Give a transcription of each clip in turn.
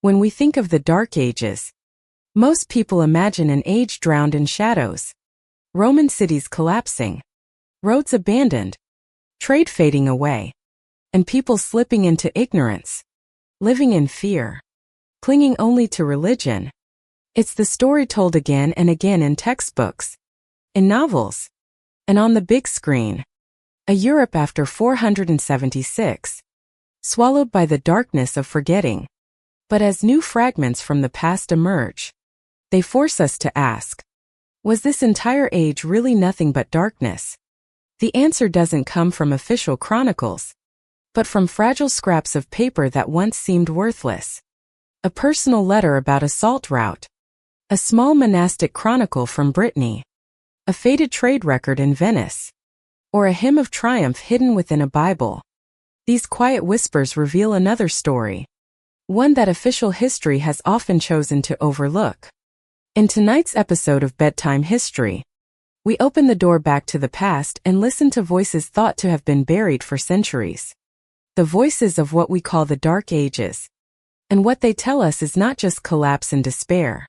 When we think of the Dark Ages, most people imagine an age drowned in shadows. Roman cities collapsing, roads abandoned, trade fading away, and people slipping into ignorance, living in fear, clinging only to religion. It's the story told again and again in textbooks, in novels, and on the big screen. A Europe after 476, swallowed by the darkness of forgetting. But as new fragments from the past emerge, they force us to ask, was this entire age really nothing but darkness? The answer doesn't come from official chronicles, but from fragile scraps of paper that once seemed worthless. A personal letter about a salt route, a small monastic chronicle from Brittany, a faded trade record in Venice, or a hymn of triumph hidden within a Bible. These quiet whispers reveal another story, one that official history has often chosen to overlook. In tonight's episode of Bedtime History, we open the door back to the past and listen to voices thought to have been buried for centuries. The voices of what we call the Dark Ages. And what they tell us is not just collapse and despair,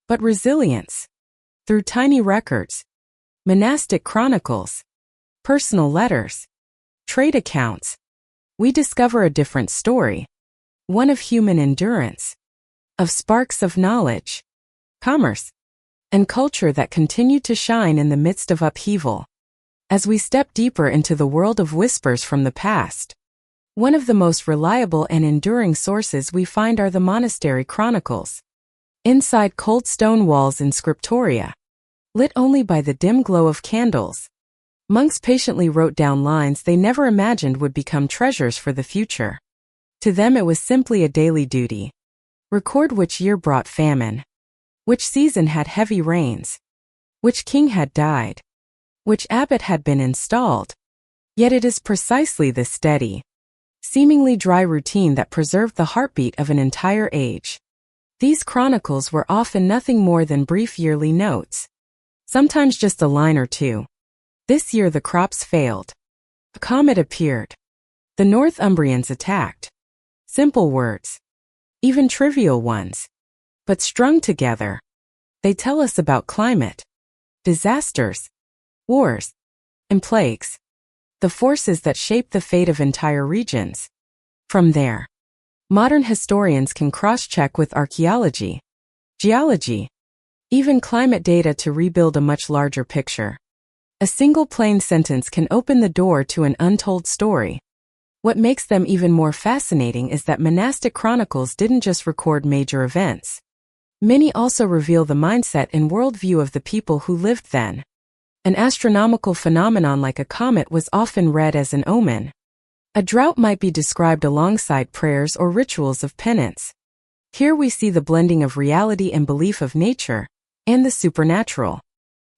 but resilience. Through tiny records, monastic chronicles, personal letters, trade accounts, we discover a different story, one of human endurance, of sparks of knowledge, commerce, and culture that continue to shine in the midst of upheaval. As we step deeper into the world of whispers from the past, one of the most reliable and enduring sources we find are the monastery chronicles. Inside cold stone walls in scriptoria, lit only by the dim glow of candles, monks patiently wrote down lines they never imagined would become treasures for the future. To them it was simply a daily duty. Record which year brought famine, which season had heavy rains, which king had died, which abbot had been installed. Yet it is precisely this steady, seemingly dry routine that preserved the heartbeat of an entire age. These chronicles were often nothing more than brief yearly notes, sometimes just a line or two. This year the crops failed. A comet appeared. The Northumbrians attacked. Simple words, even trivial ones, but strung together, they tell us about climate, disasters, wars, and plagues, the forces that shape the fate of entire regions. From there, modern historians can cross-check with archaeology, geology, even climate data to rebuild a much larger picture. A single plain sentence can open the door to an untold story. What makes them even more fascinating is that monastic chronicles didn't just record major events. Many also reveal the mindset and worldview of the people who lived then. An astronomical phenomenon like a comet was often read as an omen. A drought might be described alongside prayers or rituals of penance. Here we see the blending of reality and belief of nature, and the supernatural.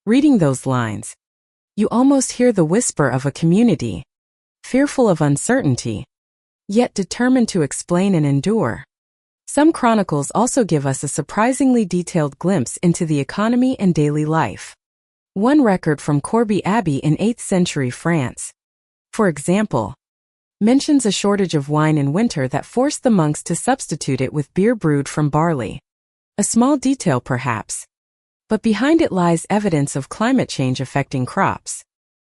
Reading those lines, you almost hear the whisper of a community, fearful of uncertainty, yet determined to explain and endure. Some chronicles also give us a surprisingly detailed glimpse into the economy and daily life. One record from Corbie Abbey in 8th century France, for example, mentions a shortage of wine in winter that forced the monks to substitute it with beer brewed from barley. A small detail perhaps, but behind it lies evidence of climate change affecting crops,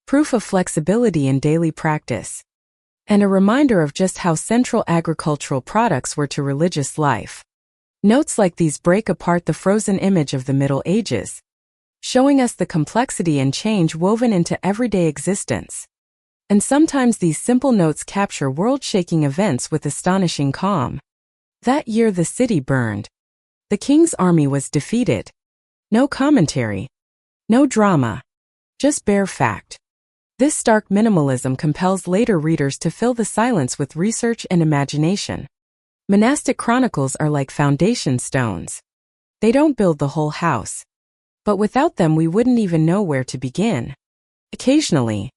proof of flexibility in daily practice, and a reminder of just how central agricultural products were to religious life. Notes like these break apart the frozen image of the Middle Ages, showing us the complexity and change woven into everyday existence. And sometimes these simple notes capture world-shaking events with astonishing calm. That year the city burned. The king's army was defeated. No commentary. No drama. Just bare fact. This stark minimalism compels later readers to fill the silence with research and imagination. Monastic chronicles are like foundation stones. They don't build the whole house, but without them we wouldn't even know where to begin. Occasionally,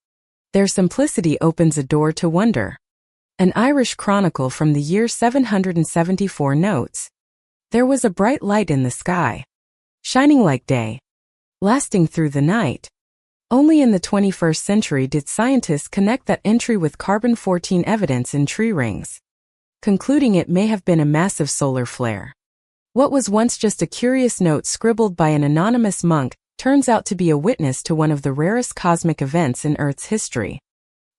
their simplicity opens a door to wonder. An Irish chronicle from the year 774 notes, "There was a bright light in the sky, shining like day, lasting through the night." Only in the 21st century did scientists connect that entry with carbon-14 evidence in tree rings. concluding it may have been a massive solar flare. What was once just a curious note scribbled by an anonymous monk turns out to be a witness to one of the rarest cosmic events in Earth's history.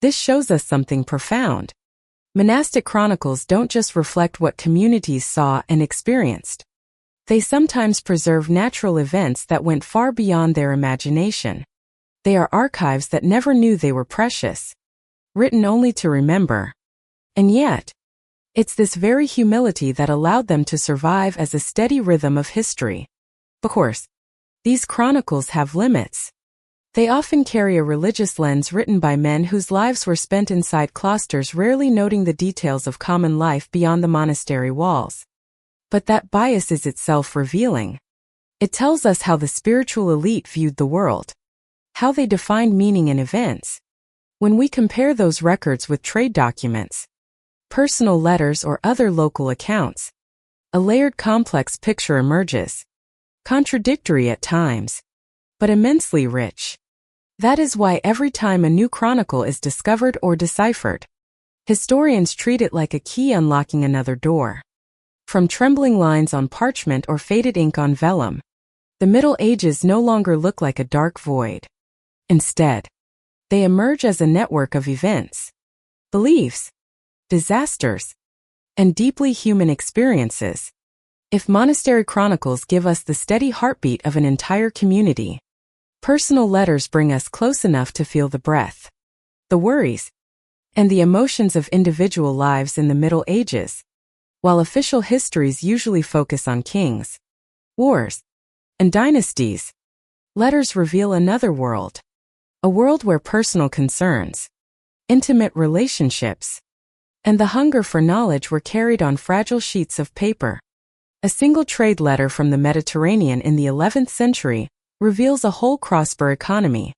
This shows us something profound. Monastic chronicles don't just reflect what communities saw and experienced. They sometimes preserve natural events that went far beyond their imagination. They are archives that never knew they were precious, written only to remember. And yet, it's this very humility that allowed them to survive as a steady rhythm of history. Of course, these chronicles have limits. They often carry a religious lens written by men whose lives were spent inside cloisters, rarely noting the details of common life beyond the monastery walls. But that bias is itself revealing. It tells us how the spiritual elite viewed the world, how they defined meaning in events. When we compare those records with trade documents, personal letters, or other local accounts, a layered complex picture emerges. Contradictory at times, but immensely rich. That is why every time a new chronicle is discovered or deciphered, historians treat it like a key unlocking another door. From trembling lines on parchment or faded ink on vellum, the Middle Ages no longer look like a dark void. Instead, they emerge as a network of events, beliefs, disasters, and deeply human experiences. If monastery chronicles give us the steady heartbeat of an entire community, personal letters bring us close enough to feel the breath, the worries, and the emotions of individual lives in the Middle Ages, while official histories usually focus on kings, wars, and dynasties, letters reveal another world. A world where personal concerns, intimate relationships, and the hunger for knowledge were carried on fragile sheets of paper. A single trade letter from the Mediterranean in the 11th century reveals a whole crossbar economy.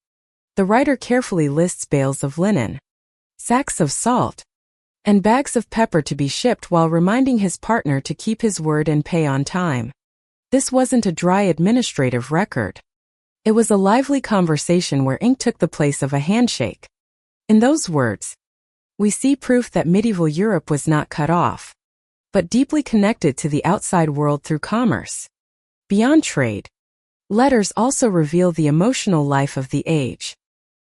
The writer carefully lists bales of linen, sacks of salt, and bags of pepper to be shipped, while reminding his partner to keep his word and pay on time. This wasn't a dry administrative record. It was a lively conversation where ink took the place of a handshake. In those words, we see proof that medieval Europe was not cut off, but deeply connected to the outside world through commerce. Beyond trade, letters also reveal the emotional life of the age.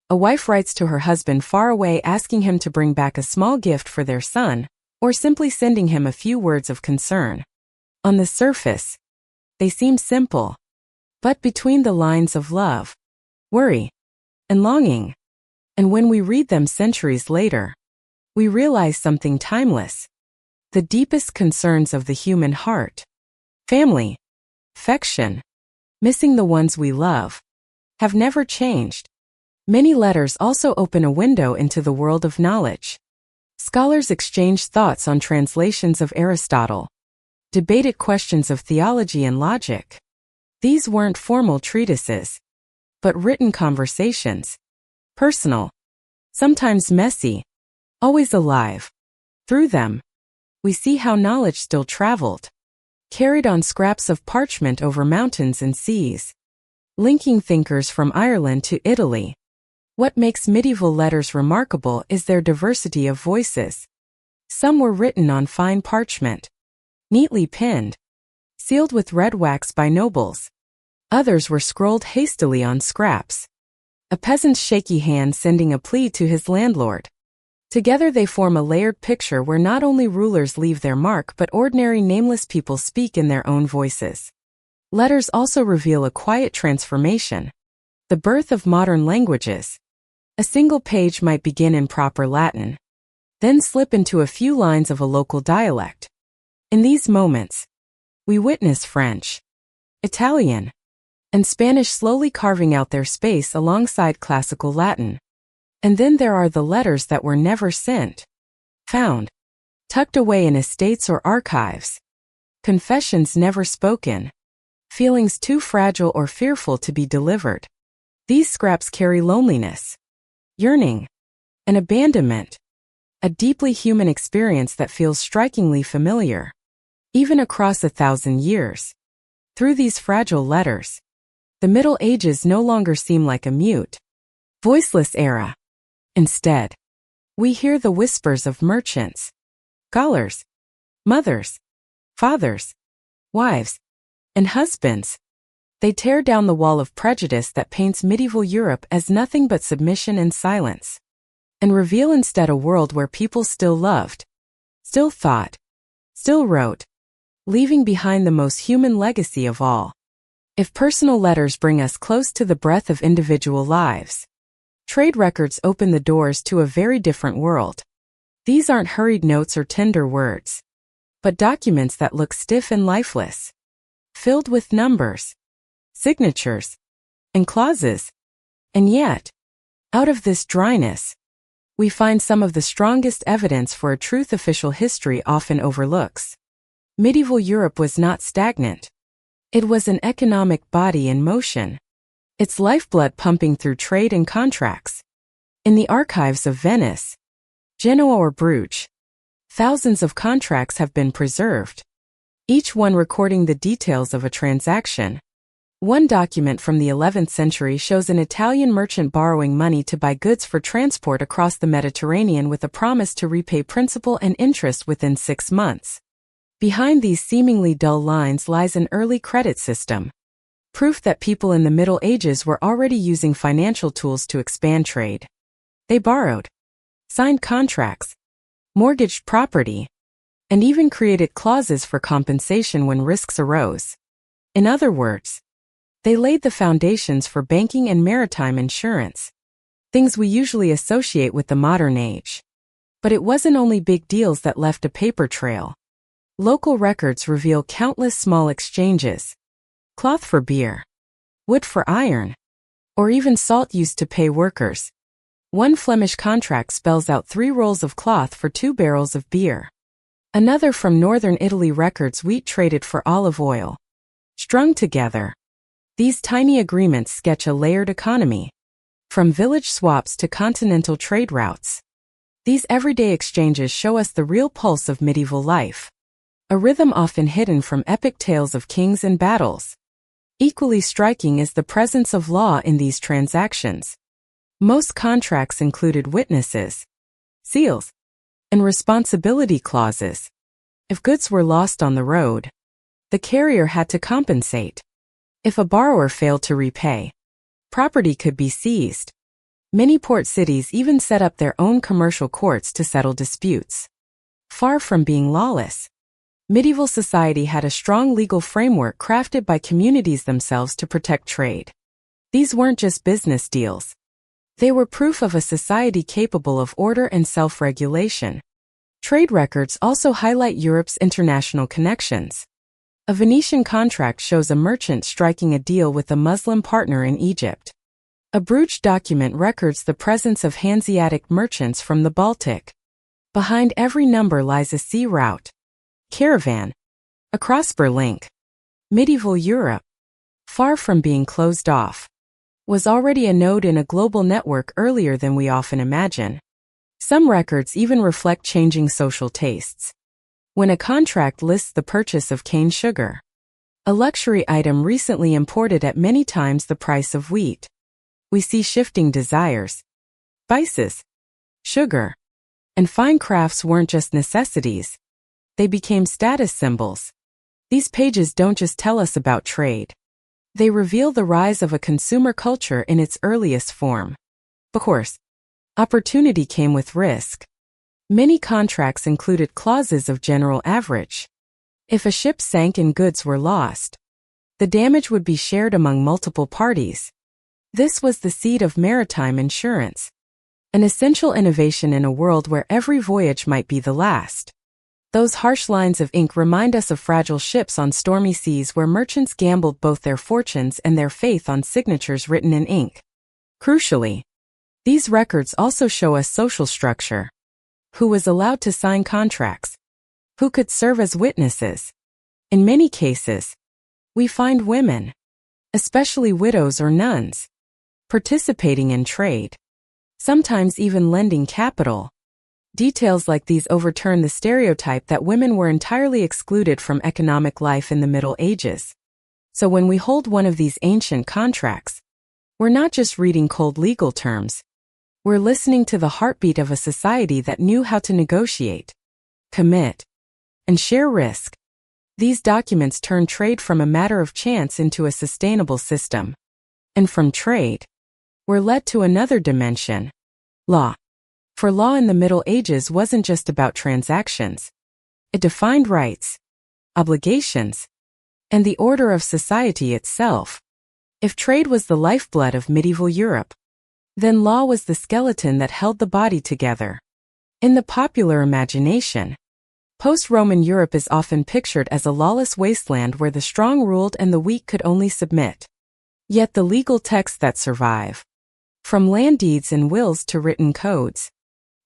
A wife writes to her husband far away, asking him to bring back a small gift for their son, or simply sending him a few words of concern. On the surface, they seem simple, but between the lines of love, worry, and longing. And when we read them centuries later, we realize something timeless. The deepest concerns of the human heart, family, affection, missing the ones we love, have never changed. Many letters also open a window into the world of knowledge. Scholars exchange thoughts on translations of Aristotle, debated questions of theology and logic. These weren't formal treatises, but written conversations, personal, sometimes messy, always alive. Through them, we see how knowledge still traveled, carried on scraps of parchment over mountains and seas, linking thinkers from Ireland to Italy. What makes medieval letters remarkable is their diversity of voices. Some were written on fine parchment, neatly pinned, sealed with red wax by nobles. Others were scrolled hastily on scraps, a peasant's shaky hand sending a plea to his landlord. Together they form a layered picture where not only rulers leave their mark, but ordinary nameless people speak in their own voices. Letters also reveal a quiet transformation, the birth of modern languages. A single page might begin in proper Latin, then slip into a few lines of a local dialect. In these moments, we witness French, Italian, and Spanish slowly carving out their space alongside classical Latin. And then there are the letters that were never sent, found, tucked away in estates or archives, confessions never spoken, feelings too fragile or fearful to be delivered. These scraps carry loneliness, yearning, and abandonment, a deeply human experience that feels strikingly familiar, even across 1,000 years. Through these fragile letters, the Middle Ages no longer seem like a mute, voiceless era. Instead, we hear the whispers of merchants, scholars, mothers, fathers, wives, and husbands. They tear down the wall of prejudice that paints medieval Europe as nothing but submission and silence, and reveal instead a world where people still loved, still thought, still wrote, leaving behind the most human legacy of all. If personal letters bring us close to the breadth of individual lives, trade records open the doors to a very different world. These aren't hurried notes or tender words, but documents that look stiff and lifeless, filled with numbers, signatures, and clauses. And yet, out of this dryness, we find some of the strongest evidence for a truth official history often overlooks. Medieval Europe was not stagnant. It was an economic body in motion, its lifeblood pumping through trade and contracts. In the archives of Venice, Genoa or Bruges, thousands of contracts have been preserved, each one recording the details of a transaction. One document from the 11th century shows an Italian merchant borrowing money to buy goods for transport across the Mediterranean with a promise to repay principal and interest within 6 months. Behind these seemingly dull lines lies an early credit system, proof that people in the Middle Ages were already using financial tools to expand trade. They borrowed, signed contracts, mortgaged property, and even created clauses for compensation when risks arose. In other words, they laid the foundations for banking and maritime insurance, things we usually associate with the modern age. But it wasn't only big deals that left a paper trail. Local records reveal countless small exchanges: cloth for beer, wood for iron, or even salt used to pay workers. One Flemish contract spells out 3 rolls of cloth for 2 barrels of beer. Another from northern Italy records wheat traded for olive oil. Strung together, these tiny agreements sketch a layered economy, from village swaps to continental trade routes. These everyday exchanges show us the real pulse of medieval life, a rhythm often hidden from epic tales of kings and battles. Equally striking is the presence of law in these transactions. Most contracts included witnesses, seals, and responsibility clauses. If goods were lost on the road, the carrier had to compensate. If a borrower failed to repay, property could be seized. Many port cities even set up their own commercial courts to settle disputes. Far from being lawless, medieval society had a strong legal framework crafted by communities themselves to protect trade. These weren't just business deals. They were proof of a society capable of order and self-regulation. Trade records also highlight Europe's international connections. A Venetian contract shows a merchant striking a deal with a Muslim partner in Egypt. A Bruges document records the presence of Hanseatic merchants from the Baltic. Behind every number lies a sea route, caravan, a cross-border link. Medieval Europe, far from being closed off, was already a node in a global network earlier than we often imagine. Some records even reflect changing social tastes. When a contract lists the purchase of cane sugar, a luxury item recently imported at many times the price of wheat, we see shifting desires. Spices, sugar, and fine crafts weren't just necessities. They became status symbols. These pages don't just tell us about trade. They reveal the rise of a consumer culture in its earliest form. Of course, opportunity came with risk. Many contracts included clauses of general average. If a ship sank and goods were lost, the damage would be shared among multiple parties. This was the seed of maritime insurance, an essential innovation in a world where every voyage might be the last. Those harsh lines of ink remind us of fragile ships on stormy seas where merchants gambled both their fortunes and their faith on signatures written in ink. Crucially, these records also show us social structure. Who was allowed to sign contracts? Who could serve as witnesses? In many cases, we find women, especially widows or nuns, participating in trade, sometimes even lending capital. Details like these overturn the stereotype that women were entirely excluded from economic life in the Middle Ages. So when we hold one of these ancient contracts, we're not just reading cold legal terms. We're listening to the heartbeat of a society that knew how to negotiate, commit, and share risk. These documents turn trade from a matter of chance into a sustainable system. And from trade, we're led to another dimension: law. For law in the Middle Ages wasn't just about transactions. It defined rights, obligations, and the order of society itself. If trade was the lifeblood of medieval Europe, then law was the skeleton that held the body together. In the popular imagination, post-Roman Europe is often pictured as a lawless wasteland where the strong ruled and the weak could only submit. Yet the legal texts that survive, from land deeds and wills to written codes,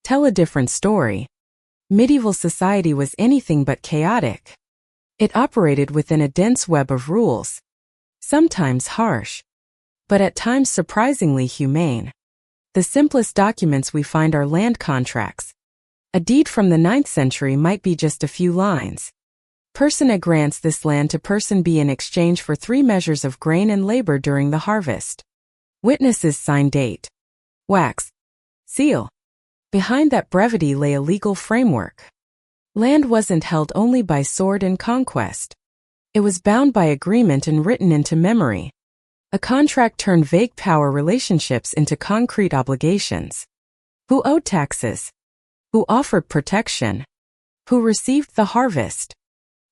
tell a different story. Medieval society was anything but chaotic. It operated within a dense web of rules, sometimes harsh, but at times surprisingly humane. The simplest documents we find are land contracts. A deed from the 9th century might be just a few lines. Person A grants this land to Person B in exchange for 3 measures of grain and labor during the harvest. Witnesses sign date, wax, seal. Behind that brevity lay a legal framework. Land wasn't held only by sword and conquest. It was bound by agreement and written into memory. A contract turned vague power relationships into concrete obligations. Who owed taxes? Who offered protection? Who received the harvest?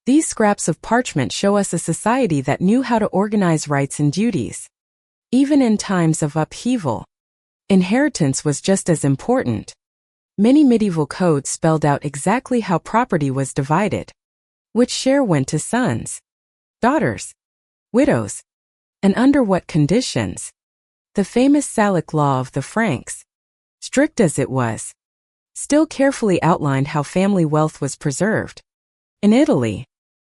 These scraps of parchment show us a society that knew how to organize rights and duties. Even in times of upheaval, inheritance was just as important. Many medieval codes spelled out exactly how property was divided, which share went to sons, daughters, widows, and under what conditions. The famous Salic law of the Franks, strict as it was, still carefully outlined how family wealth was preserved. In Italy,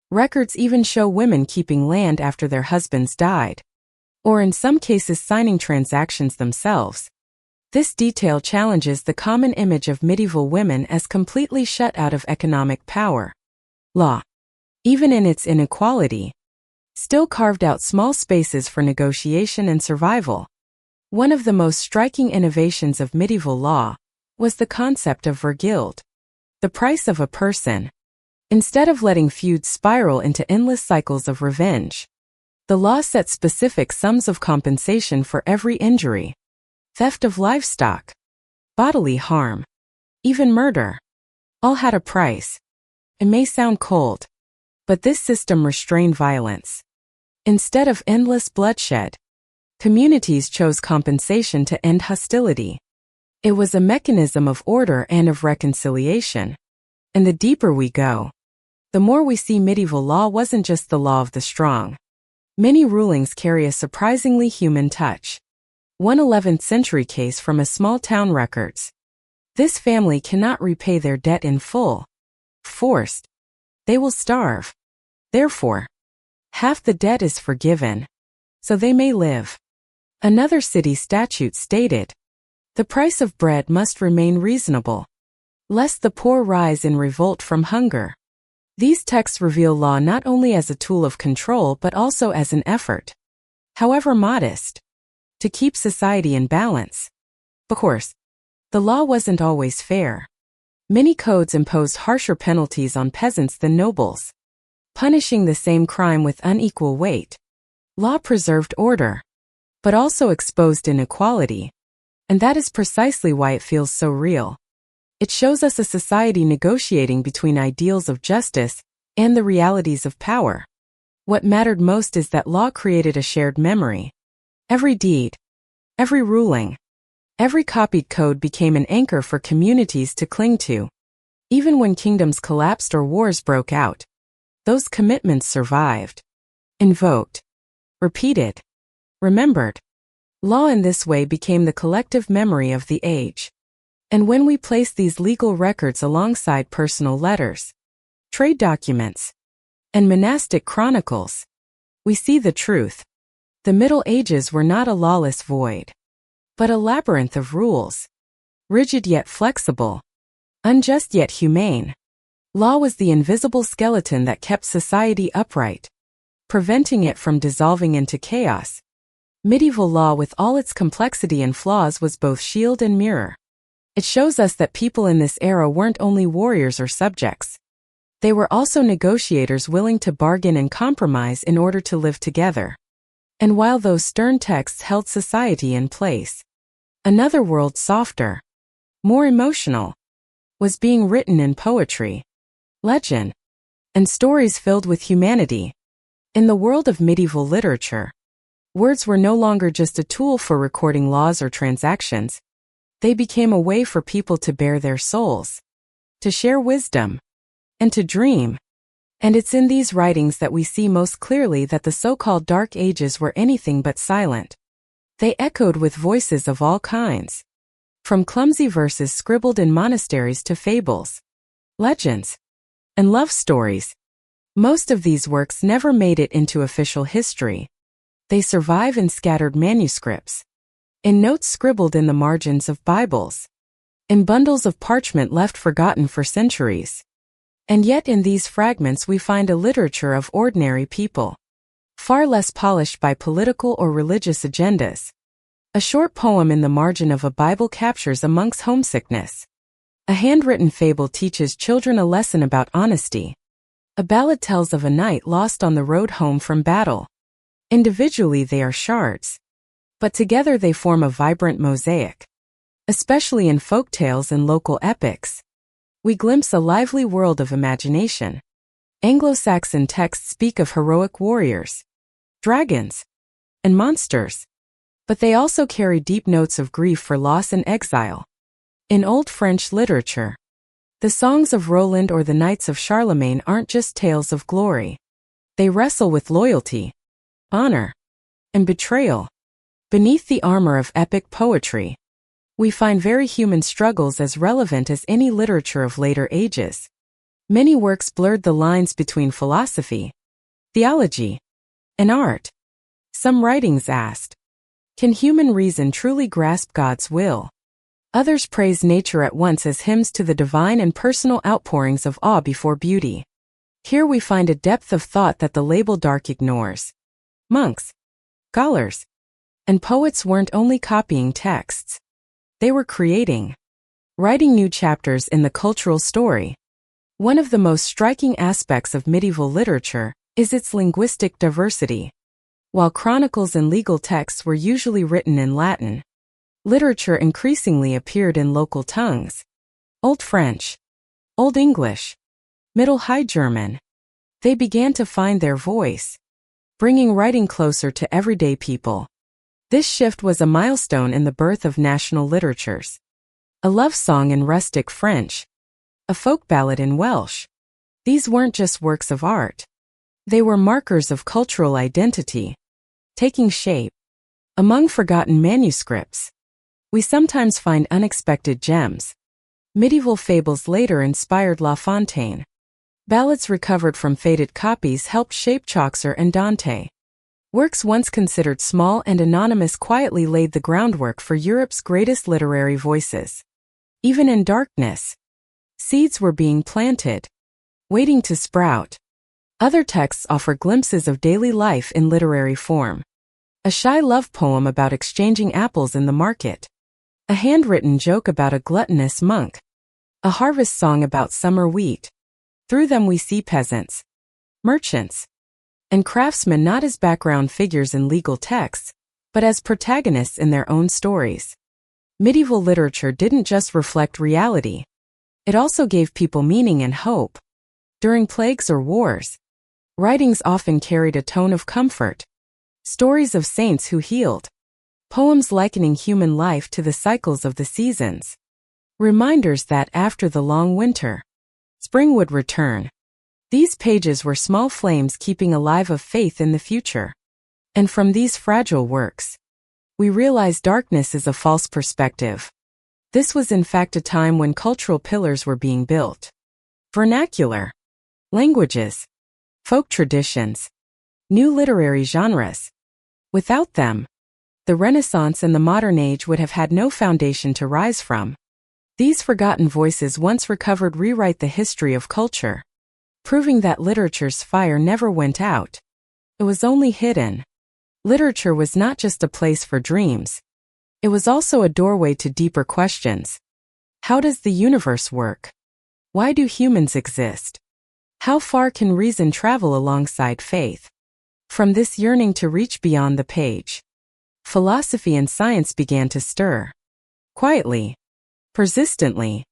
records even show women keeping land after their husbands died, or in some cases signing transactions themselves. This detail challenges the common image of medieval women as completely shut out of economic power. Law, even in its inequality, still carved out small spaces for negotiation and survival. One of the most striking innovations of medieval law was the concept of vergilde, the price of a person. Instead of letting feuds spiral into endless cycles of revenge, the law set specific sums of compensation for every injury: theft of livestock, bodily harm, even murder. All had a price. It may sound cold, but this system restrained violence. Instead of endless bloodshed, communities chose compensation to end hostility. It was a mechanism of order and of reconciliation. And the deeper we go, the more we see medieval law wasn't just the law of the strong. Many rulings carry a surprisingly human touch. One 11th century case from a small town records: this family cannot repay their debt in full. Forced, they will starve. Therefore, half the debt is forgiven, so they may live. Another city statute stated, the price of bread must remain reasonable, lest the poor rise in revolt from hunger. These texts reveal law not only as a tool of control but also as an effort, however modest, to keep society in balance. Of course, the law wasn't always fair. Many codes imposed harsher penalties on peasants than nobles, punishing the same crime with unequal weight. Law preserved order, but also exposed inequality, and that is precisely why it feels so real. It shows us a society negotiating between ideals of justice and the realities of power. What mattered most is that law created a shared memory. Every deed, every ruling, every copied code became an anchor for communities to cling to. Even when kingdoms collapsed or wars broke out, those commitments survived. Invoked, repeated, remembered. Law in this way became the collective memory of the age. And when we place these legal records alongside personal letters, trade documents, and monastic chronicles, we see the truth. The Middle Ages were not a lawless void, but a labyrinth of rules, rigid yet flexible, unjust yet humane. Law was the invisible skeleton that kept society upright, preventing it from dissolving into chaos. Medieval law, with all its complexity and flaws, was both shield and mirror. It shows us that people in this era weren't only warriors or subjects. They were also negotiators willing to bargain and compromise in order to live together. And while those stern texts held society in place, another world softer, more emotional, was being written in poetry, legend, and stories filled with humanity. In the world of medieval literature, words were no longer just a tool for recording laws or transactions. They became a way for people to bare their souls, to share wisdom, and to dream. And it's in these writings that we see most clearly that the so-called Dark Ages were anything but silent. They echoed with voices of all kinds, from clumsy verses scribbled in monasteries to fables, legends, and love stories. Most of these works never made it into official history. They survive in scattered manuscripts, in notes scribbled in the margins of Bibles, in bundles of parchment left forgotten for centuries. And yet in these fragments we find a literature of ordinary people, far less polished by political or religious agendas. A short poem in the margin of a Bible captures a monk's homesickness. A handwritten fable teaches children a lesson about honesty. A ballad tells of a knight lost on the road home from battle. Individually they are shards, but together they form a vibrant mosaic. Especially in folk tales and local epics, we glimpse a lively world of imagination. Anglo-Saxon texts speak of heroic warriors, dragons, and monsters, but they also carry deep notes of grief for loss and exile. In Old French literature, the songs of Roland or the Knights of Charlemagne aren't just tales of glory. They wrestle with loyalty, honor, and betrayal. Beneath the armor of epic poetry, we find very human struggles as relevant as any literature of later ages. Many works blurred the lines between philosophy, theology, and art. Some writings asked, can human reason truly grasp God's will? Others praise nature at once as hymns to the divine and personal outpourings of awe before beauty. Here we find a depth of thought that the label dark ignores. Monks, scholars, and poets weren't only copying texts. They were creating, writing new chapters in the cultural story. One of the most striking aspects of medieval literature is its linguistic diversity. While chronicles and legal texts were usually written in Latin, literature increasingly appeared in local tongues. Old French, Old English, Middle High German. They began to find their voice, bringing writing closer to everyday people. This shift was a milestone in the birth of national literatures. A love song in rustic French, a folk ballad in Welsh. These weren't just works of art. They were markers of cultural identity, taking shape. Among forgotten manuscripts, we sometimes find unexpected gems. Medieval fables later inspired La Fontaine. Ballads recovered from faded copies helped shape Chaucer and Dante. Works once considered small and anonymous quietly laid the groundwork for Europe's greatest literary voices. Even in darkness, seeds were being planted, waiting to sprout. Other texts offer glimpses of daily life in literary form. A shy love poem about exchanging apples in the market. A handwritten joke about a gluttonous monk. A harvest song about summer wheat. Through them we see peasants, merchants, and craftsmen not as background figures in legal texts, but as protagonists in their own stories. Medieval literature didn't just reflect reality. It also gave people meaning and hope. During plagues or wars, writings often carried a tone of comfort. Stories of saints who healed. Poems likening human life to the cycles of the seasons. Reminders that after the long winter, spring would return. These pages were small flames keeping alive of faith in the future. And from these fragile works, we realize darkness is a false perspective. This was in fact a time when cultural pillars were being built. Vernacular, languages, folk traditions, new literary genres. Without them, the Renaissance and the modern age would have had no foundation to rise from. These forgotten voices once recovered rewrite the history of culture, proving that literature's fire never went out. It was only hidden. Literature was not just a place for dreams. It was also a doorway to deeper questions. How does the universe work? Why do humans exist? How far can reason travel alongside faith? From this yearning to reach beyond the page, philosophy and science began to stir. Quietly, persistently,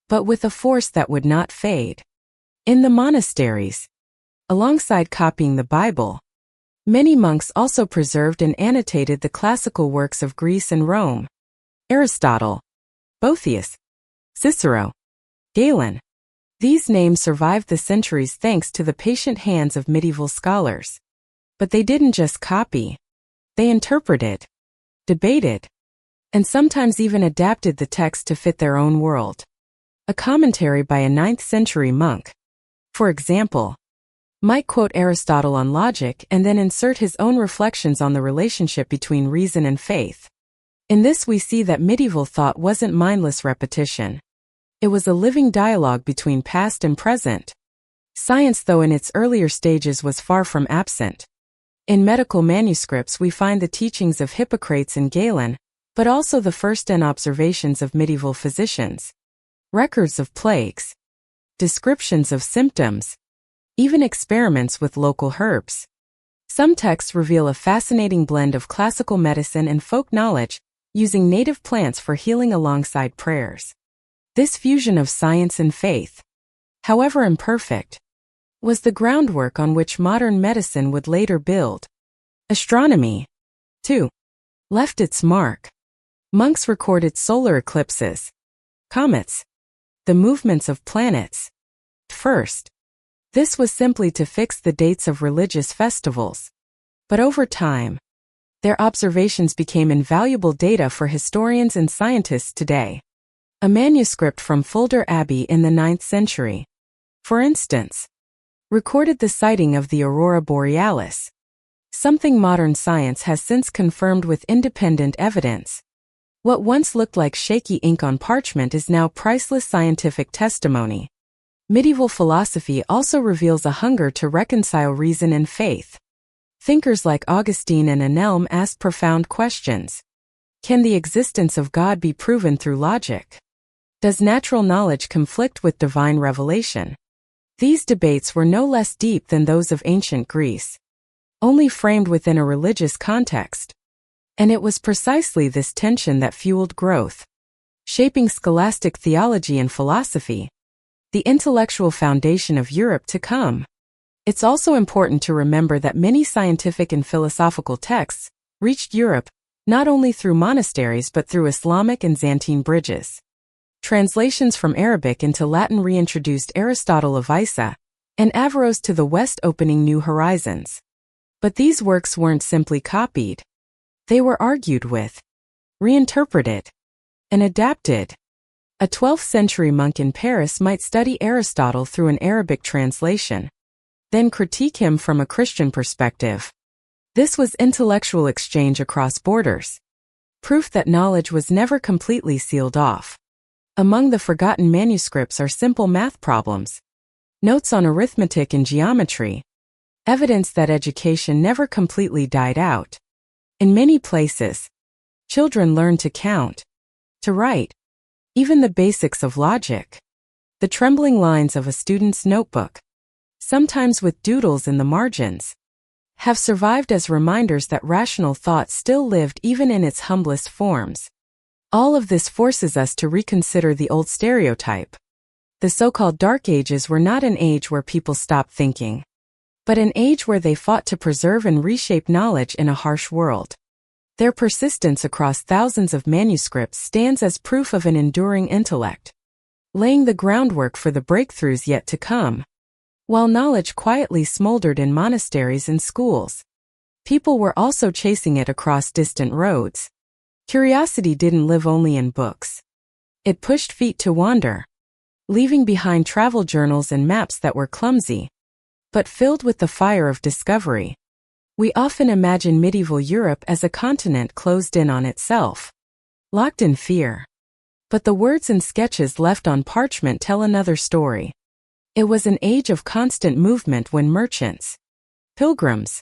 but with a force that would not fade. In the monasteries, alongside copying the Bible, many monks also preserved and annotated the classical works of Greece and Rome. Aristotle, Boethius, Cicero, Galen. These names survived the centuries thanks to the patient hands of medieval scholars. But they didn't just copy. They interpreted, debated, and sometimes even adapted the text to fit their own world. A commentary by a 9th century monk, for example, might quote Aristotle on logic and then insert his own reflections on the relationship between reason and faith. In this we see that medieval thought wasn't mindless repetition. It was a living dialogue between past and present. Science, though in its earlier stages, was far from absent. In medical manuscripts we find the teachings of Hippocrates and Galen, but also the first-hand observations of medieval physicians. Records of plagues, descriptions of symptoms, even experiments with local herbs. Some texts reveal a fascinating blend of classical medicine and folk knowledge, using native plants for healing alongside prayers. This fusion of science and faith, however imperfect, was the groundwork on which modern medicine would later build. Astronomy, too, left its mark. Monks recorded solar eclipses, comets, the movements of planets. First, this was simply to fix the dates of religious festivals. But over time, their observations became invaluable data for historians and scientists today. A manuscript from Fulda Abbey in the 9th century, for instance, recorded the sighting of the aurora borealis, something modern science has since confirmed with independent evidence. What once looked like shaky ink on parchment is now priceless scientific testimony. Medieval philosophy also reveals a hunger to reconcile reason and faith. Thinkers like Augustine and Anselm asked profound questions. Can the existence of God be proven through logic? Does natural knowledge conflict with divine revelation? These debates were no less deep than those of ancient Greece, only framed within a religious context. And it was precisely this tension that fueled growth, shaping scholastic theology and philosophy, the intellectual foundation of Europe to come. It's also important to remember that many scientific and philosophical texts reached Europe not only through monasteries but through Islamic and Byzantine bridges. Translations from Arabic into Latin reintroduced Aristotle of Isa and Averroes to the West, opening new horizons. But these works weren't simply copied. They were argued with, reinterpreted, and adapted. A 12th century monk in Paris might study Aristotle through an Arabic translation, then critique him from a Christian perspective. This was intellectual exchange across borders, proof that knowledge was never completely sealed off. Among the forgotten manuscripts are simple math problems, notes on arithmetic and geometry, evidence that education never completely died out. In many places, children learn to count, to write, even the basics of logic. The trembling lines of a student's notebook, sometimes with doodles in the margins, have survived as reminders that rational thought still lived even in its humblest forms. All of this forces us to reconsider the old stereotype. The so-called Dark Ages were not an age where people stopped thinking, but an age where they fought to preserve and reshape knowledge in a harsh world. Their persistence across thousands of manuscripts stands as proof of an enduring intellect, laying the groundwork for the breakthroughs yet to come. While knowledge quietly smoldered in monasteries and schools, people were also chasing it across distant roads. Curiosity didn't live only in books. It pushed feet to wander, leaving behind travel journals and maps that were clumsy, but filled with the fire of discovery. We often imagine medieval Europe as a continent closed in on itself, locked in fear. But the words and sketches left on parchment tell another story. It was an age of constant movement when merchants, pilgrims,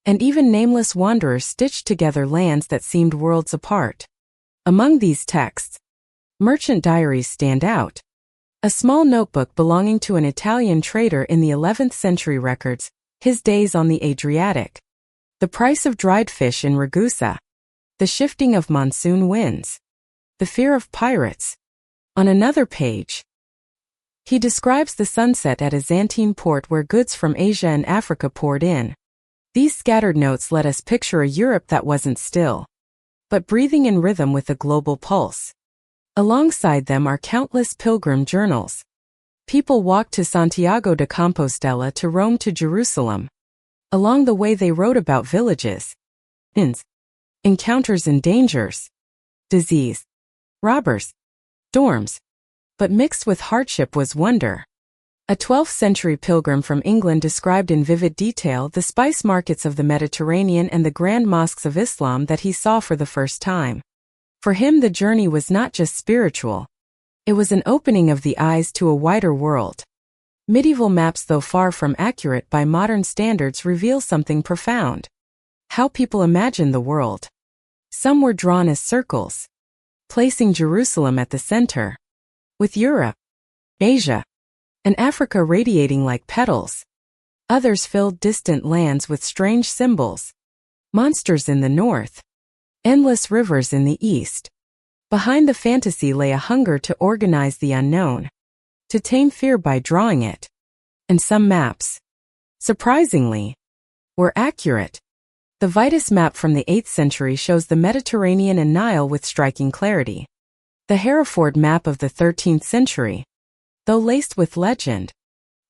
and even nameless wanderers stitched together lands that seemed worlds apart. Among these texts, merchant diaries stand out. A small notebook belonging to an Italian trader in the 11th century records his days on the Adriatic, the price of dried fish in Ragusa, the shifting of monsoon winds, the fear of pirates. On another page, he describes the sunset at a Zantine port where goods from Asia and Africa poured in. These scattered notes let us picture a Europe that wasn't still, but breathing in rhythm with a global pulse. Alongside them are countless pilgrim journals. People walked to Santiago de Compostela, to Rome, to Jerusalem. Along the way they wrote about villages, inns, encounters and dangers, disease, robbers, storms. But mixed with hardship was wonder. A 12th century pilgrim from England described in vivid detail the spice markets of the Mediterranean and the grand mosques of Islam that he saw for the first time. For him the journey was not just spiritual. It was an opening of the eyes to a wider world. Medieval maps, though far from accurate by modern standards, reveal something profound. How people imagined the world. Some were drawn as circles, placing Jerusalem at the center, with Europe, Asia, and Africa radiating like petals. Others filled distant lands with strange symbols. Monsters in the north, endless rivers in the east. Behind the fantasy lay a hunger to organize the unknown, to tame fear by drawing it. And some maps, surprisingly, were accurate. The Vitus map from the 8th century shows the Mediterranean and Nile with striking clarity. The Hereford map of the 13th century, though laced with legend,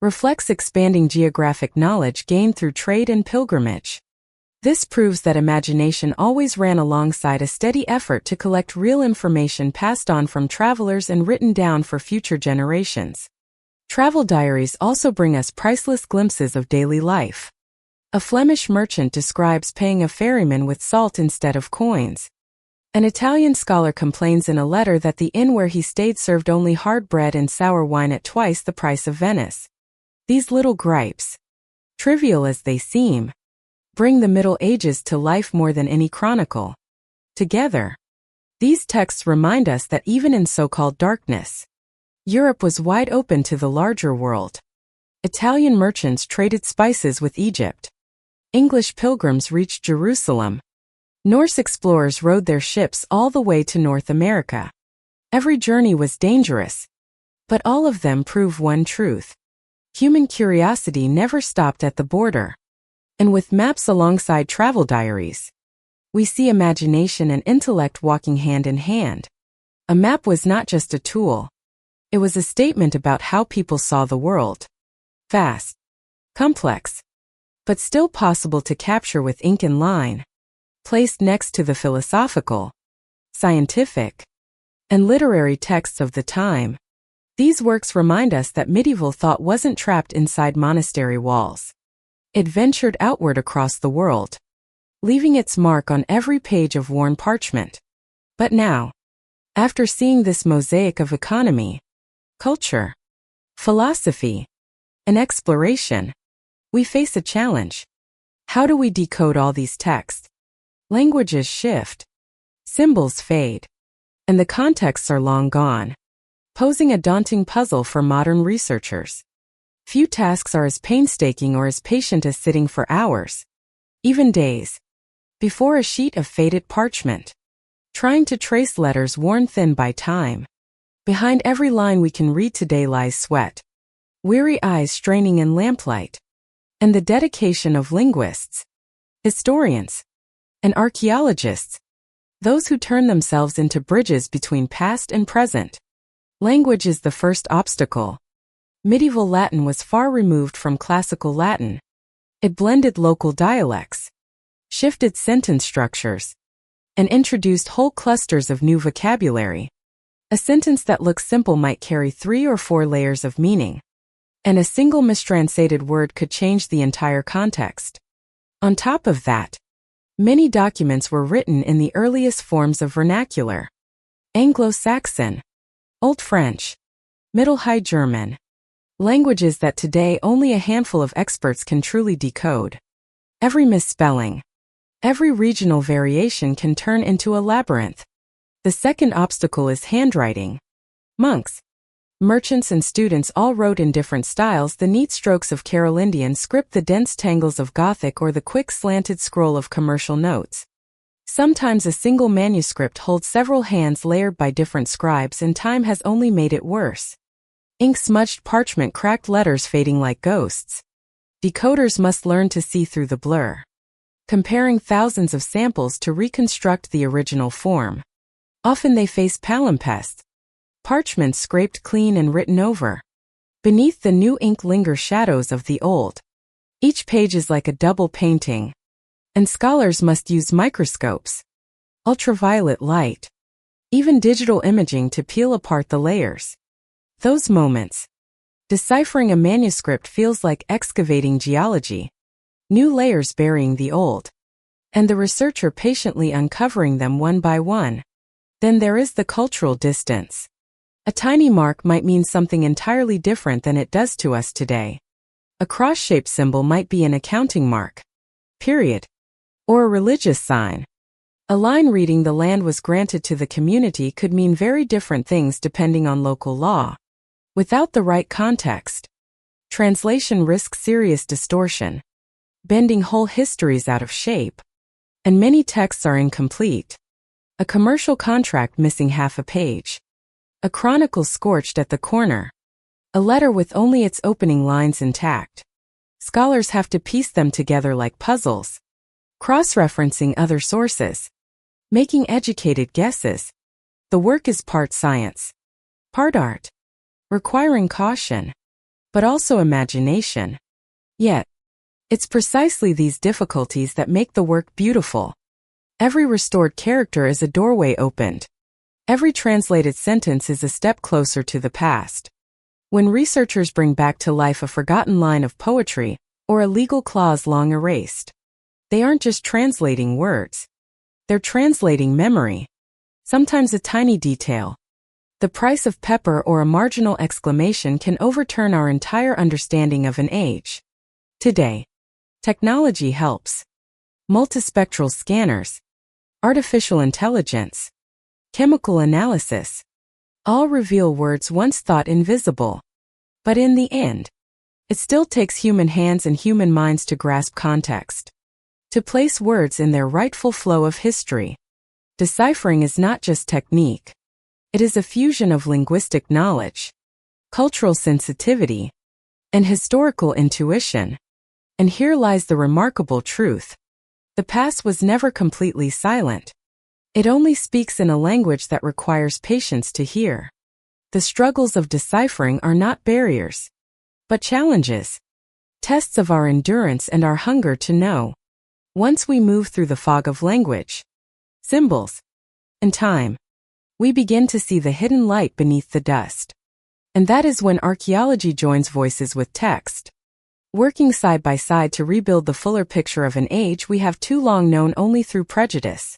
reflects expanding geographic knowledge gained through trade and pilgrimage. This proves that imagination always ran alongside a steady effort to collect real information passed on from travelers and written down for future generations. Travel diaries also bring us priceless glimpses of daily life. A Flemish merchant describes paying a ferryman with salt instead of coins. An Italian scholar complains in a letter that the inn where he stayed served only hard bread and sour wine at twice the price of Venice. These little gripes, trivial as they seem, bring the Middle Ages to life more than any chronicle. Together, these texts remind us that even in so-called darkness, Europe was wide open to the larger world. Italian merchants traded spices with Egypt. English pilgrims reached Jerusalem. Norse explorers rowed their ships all the way to North America. Every journey was dangerous, but all of them prove one truth. Human curiosity never stopped at the border. And with maps alongside travel diaries, we see imagination and intellect walking hand in hand. A map was not just a tool. It was a statement about how people saw the world. Vast, complex, but still possible to capture with ink and line. Placed next to the philosophical, scientific, and literary texts of the time, these works remind us that medieval thought wasn't trapped inside monastery walls. It ventured outward across the world, leaving its mark on every page of worn parchment. But now, after seeing this mosaic of economy, culture, philosophy, and exploration, we face a challenge. How do we decode all these texts? Languages shift, symbols fade, and the contexts are long gone, posing a daunting puzzle for modern researchers. Few tasks are as painstaking or as patient as sitting for hours, even days, before a sheet of faded parchment, trying to trace letters worn thin by time. Behind every line we can read today lies sweat, weary eyes straining in lamplight, and the dedication of linguists, historians, and archaeologists, those who turn themselves into bridges between past and present. Language is the first obstacle. Medieval Latin was far removed from classical Latin. It blended local dialects, shifted sentence structures, and introduced whole clusters of new vocabulary. A sentence that looks simple might carry 3 or 4 layers of meaning, and a single mistranslated word could change the entire context. On top of that, many documents were written in the earliest forms of vernacular: Anglo-Saxon, Old French, Middle High German, languages that today only a handful of experts can truly decode. Every misspelling, every regional variation can turn into a labyrinth. The second obstacle is handwriting. Monks, Merchants and students all wrote in different styles, the neat strokes of Carolingian script, the dense tangles of Gothic, or the quick slanted scroll of commercial notes. Sometimes a single manuscript holds several hands layered by different scribes, and time has only made it worse. Ink-smudged parchment, cracked letters fading like ghosts. Decoders must learn to see through the blur, comparing thousands of samples to reconstruct the original form. Often they face palimpsests, parchments scraped clean and written over. Beneath the new ink linger shadows of the old. Each page is like a double painting, and scholars must use microscopes, ultraviolet light, even digital imaging to peel apart the layers. Those moments. Deciphering a manuscript feels like excavating geology. New layers burying the old, and the researcher patiently uncovering them one by one. Then there is the cultural distance. A tiny mark might mean something entirely different than it does to us today. A cross-shaped symbol might be an accounting mark, period, or a religious sign. A line reading "the land was granted to the community" could mean very different things depending on local law. Without the right context, translation risks serious distortion, bending whole histories out of shape. And many texts are incomplete. A commercial contract missing half a page. A chronicle scorched at the corner. A letter with only its opening lines intact. Scholars have to piece them together like puzzles, cross-referencing other sources, making educated guesses. The work is part science, part art, requiring caution, but also imagination. Yet, it's precisely these difficulties that make the work beautiful. Every restored character is a doorway opened. Every translated sentence is a step closer to the past. When researchers bring back to life a forgotten line of poetry, or a legal clause long erased, they aren't just translating words. They're translating memory. Sometimes a tiny detail, the price of pepper, or a marginal exclamation can overturn our entire understanding of an age. Today, technology helps. Multispectral scanners, artificial intelligence, chemical analysis, all reveal words once thought invisible. But in the end, it still takes human hands and human minds to grasp context, to place words in their rightful flow of history. Deciphering is not just technique. It is a fusion of linguistic knowledge, cultural sensitivity, and historical intuition. And here lies the remarkable truth. The past was never completely silent. It only speaks in a language that requires patience to hear. The struggles of deciphering are not barriers, but challenges, tests of our endurance and our hunger to know. Once we move through the fog of language, symbols, and time, we begin to see the hidden light beneath the dust. And that is when archaeology joins voices with text, working side by side to rebuild the fuller picture of an age we have too long known only through prejudice.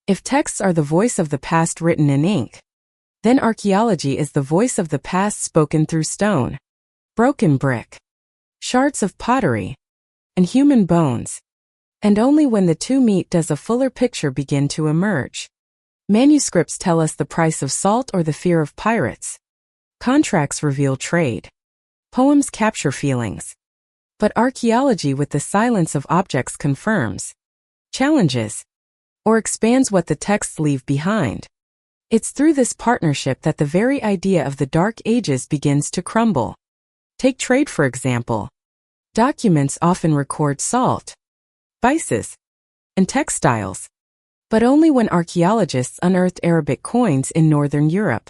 If texts are the voice of the past written in ink, then archaeology is the voice of the past spoken through stone, broken brick, shards of pottery, and human bones. And only when the two meet does a fuller picture begin to emerge. Manuscripts tell us the price of salt or the fear of pirates. Contracts reveal trade. Poems capture feelings. But archaeology, with the silence of objects, confirms, challenges, or expands what the texts leave behind. It's through this partnership that the very idea of the Dark Ages begins to crumble. Take trade, for example. Documents often record salt, spices, and textiles, but only when archaeologists unearthed Arabic coins in Northern Europe,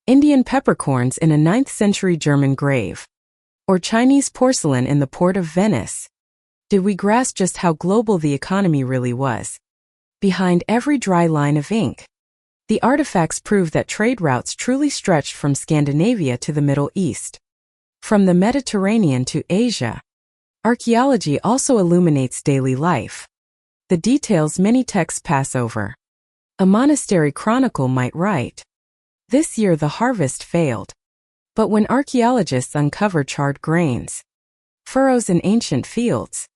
Indian peppercorns in a 9th century German grave, or Chinese porcelain in the port of Venice, did we grasp just how global the economy really was. Behind every dry line of ink, the artifacts prove that trade routes truly stretched from Scandinavia to the Middle East, from the Mediterranean to Asia. Archaeology also illuminates daily life, the details many texts pass over. A monastery chronicle might write, "This year the harvest failed." But when archaeologists uncover charred grains, furrows in ancient fields,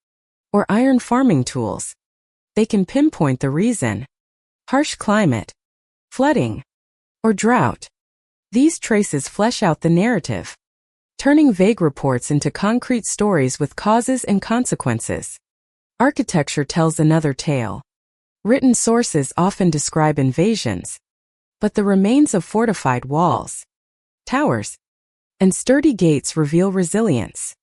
or iron farming tools, they can pinpoint the reason: harsh climate, flooding, or drought. These traces flesh out the narrative, turning vague reports into concrete stories with causes and consequences. Architecture tells another tale. Written sources often describe invasions, but the remains of fortified walls, towers, and sturdy gates reveal resilience.